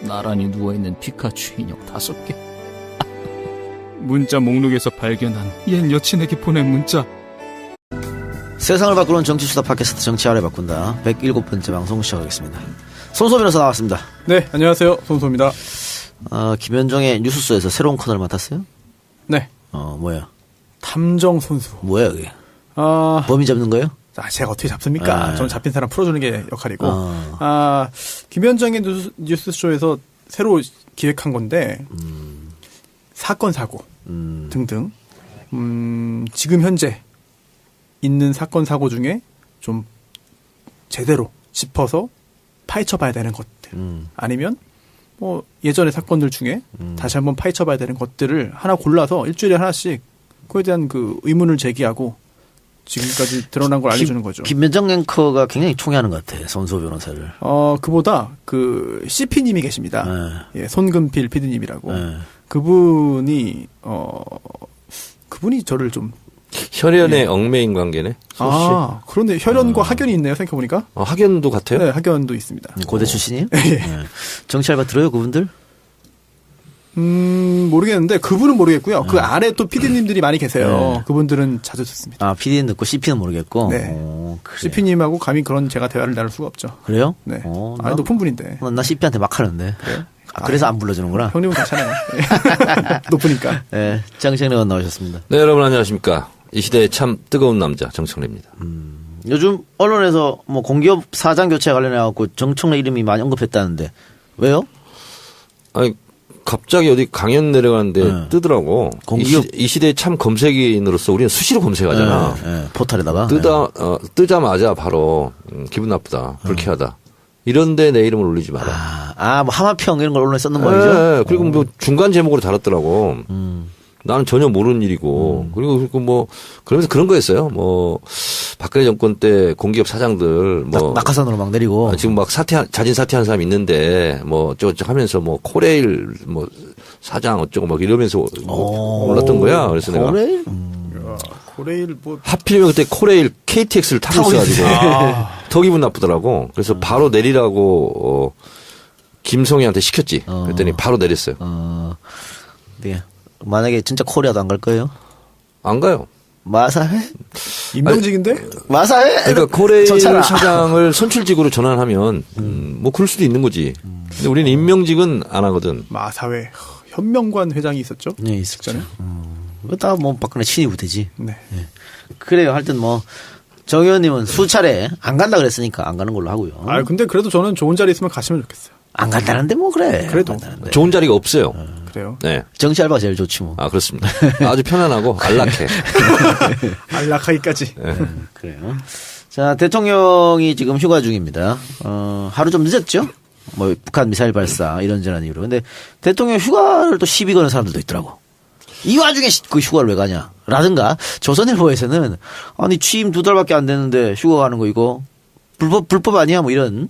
Speaker 4: 나란히 누워있는 피카츄 인형 5개. 문자 목록에서 발견한 옛 여친에게 보낸 문자.
Speaker 1: 세상을 바꾸는 정치수다 팟캐스트 정치아를 바꾼다. 107번째 방송 시작하겠습니다. 손소 변호사 나왔습니다.
Speaker 2: 네, 안녕하세요. 손소입니다.
Speaker 1: 김현정의 뉴스소에서 새로운 코너를 맡았어요?
Speaker 2: 네.
Speaker 1: 뭐야?
Speaker 2: 탐정 손수.
Speaker 1: 뭐야, 그게? 범인 잡는 거예요?
Speaker 2: 제가 어떻게 잡습니까? 저는 잡힌 사람 풀어주는 게 역할이고. 김현정의 뉴스쇼에서 새로 기획한 건데, 사건, 사고 등등. 지금 현재 있는 사건, 사고 중에 좀 제대로 짚어서 파헤쳐봐야 되는 것들. 아니면 뭐 예전의 사건들 중에 다시 한번 파헤쳐봐야 되는 것들을 하나 골라서 일주일에 하나씩 그에 대한 그 의문을 제기하고 지금까지 드러난 걸 알려주는 거죠.
Speaker 1: 김현정 앵커가 굉장히 총애하는 것 같아, 손소 변호사를.
Speaker 2: 그보다 그 CP님이 계십니다. 예, 손금필 PD님이라고. 그분이 저를 좀
Speaker 3: 혈연의 얽매인 관계네.
Speaker 2: 그런데 혈연과 학연이 있네요. 생각해보니까.
Speaker 3: 학연도 같아요?
Speaker 2: 네, 학연도 있습니다.
Speaker 1: 고대 출신이에요?
Speaker 2: 예.
Speaker 1: 정치 알바 들어요, 그분들?
Speaker 2: 모르겠는데 그분은 모르겠고요. 그 아래 또 PD님들이 많이 계세요. 그분들은 자주 듣습니다.
Speaker 1: PD는 듣고 CP는 모르겠고.
Speaker 2: 네. CP님하고 감히 그런 제가 대화를 나눌 수가 없죠.
Speaker 1: 그래요?
Speaker 2: 네. 높은 분인데.
Speaker 1: 나 CP한테 막 하는데.
Speaker 2: 그래요?
Speaker 1: 그래서 안 불러주는구나.
Speaker 2: 형님은 괜찮아요. 높으니까.
Speaker 1: 네. 정청래 의원 나오셨습니다.
Speaker 3: 네, 여러분 안녕하십니까. 이 시대의 참 뜨거운 남자 정청래입니다.
Speaker 1: 요즘 언론에서 뭐 공기업 사장 교체 관련해갖고 정청래 이름이 많이 언급했다는데 왜요?
Speaker 3: 아니 갑자기 어디 강연 내려가는데 뜨더라고.
Speaker 1: 공기업
Speaker 3: 이 시대의 참 검색인으로서 우리는 수시로 검색하잖아.
Speaker 1: 포털에다가
Speaker 3: 뜨자마자 바로 기분 나쁘다, 불쾌하다. 이런데 내 이름을 올리지 마라.
Speaker 1: 뭐 하마평 이런 걸 언론에 썼는 거죠?
Speaker 3: 네, 그리고 뭐 중간 제목으로 달았더라고. 나는 전혀 모르는 일이고 그리고 뭐 그러면서 그런 거였어요. 뭐 박근혜 정권 때 공기업 사장들 뭐
Speaker 1: 낙하산으로 막 내리고
Speaker 3: 지금 막 자진 사퇴한 사람이 있는데 뭐 어쩌고저쩌고 하면서 뭐 코레일 뭐 사장 어쩌고 막 이러면서 올랐던 거야. 그래서
Speaker 1: 코레일?
Speaker 3: 내가
Speaker 2: 코레일 뭐
Speaker 3: 하필이면 그때 코레일 KTX를 타고 있어가지고 더 기분 나쁘더라고. 그래서 바로 내리라고 김성희한테 시켰지. 그랬더니 바로 내렸어요.
Speaker 1: 네. 만약에 진짜 코리아도 안 갈 거예요?
Speaker 3: 안 가요.
Speaker 1: 마사회?
Speaker 2: 임명직인데?
Speaker 1: 마사회?
Speaker 3: 그러니까 코레일 사장을 선출직으로 전환하면 뭐 그럴 수도 있는 거지. 근데 우리는 임명직은 안 하거든.
Speaker 2: 마사회 현명관 회장이 있었죠?
Speaker 1: 네, 있었죠. 다 뭐 박근혜 친위 부대지.
Speaker 2: 네.
Speaker 1: 그래요. 하여튼 뭐 정 의원님은 수차례 안 간다 그랬으니까 안 가는 걸로 하고요.
Speaker 2: 근데 그래도 저는 좋은 자리 있으면 가시면 좋겠어요.
Speaker 1: 안 간다는데 뭐 그래.
Speaker 2: 그래도
Speaker 3: 좋은 자리가 없어요.
Speaker 2: 그래요.
Speaker 3: 네.
Speaker 1: 정치 알바가 제일 좋지 뭐.
Speaker 3: 아, 그렇습니다. 아주 편안하고 안락해.
Speaker 2: 안락하기까지.
Speaker 3: 네.
Speaker 1: 그래요. 자, 대통령이 지금 휴가 중입니다. 하루 좀 늦었죠? 뭐, 북한 미사일 발사 이런저런 이유로. 근데 대통령 휴가를 또 시비 거는 사람들도 있더라고. 이 와중에 그 휴가를 왜 가냐? 라든가, 조선일보에서는, 아니, 취임 2달밖에 안 됐는데 휴가 가는 거 이거 불법 아니야? 뭐 이런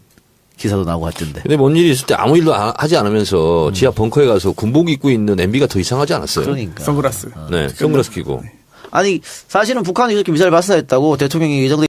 Speaker 1: 기사도 나오고 하던데.
Speaker 3: 근데 뭔 일이 있을 때 아무 일도 하지 않으면서 지하 벙커에 가서 군복 입고 있는 MB가 더 이상하지 않았어요?
Speaker 1: 그러니까.
Speaker 2: 선글라스.
Speaker 3: 네, 선글라스 끼고.
Speaker 1: 아니, 사실은 북한이 이렇게 미사일 발사했다고 대통령이 예정돼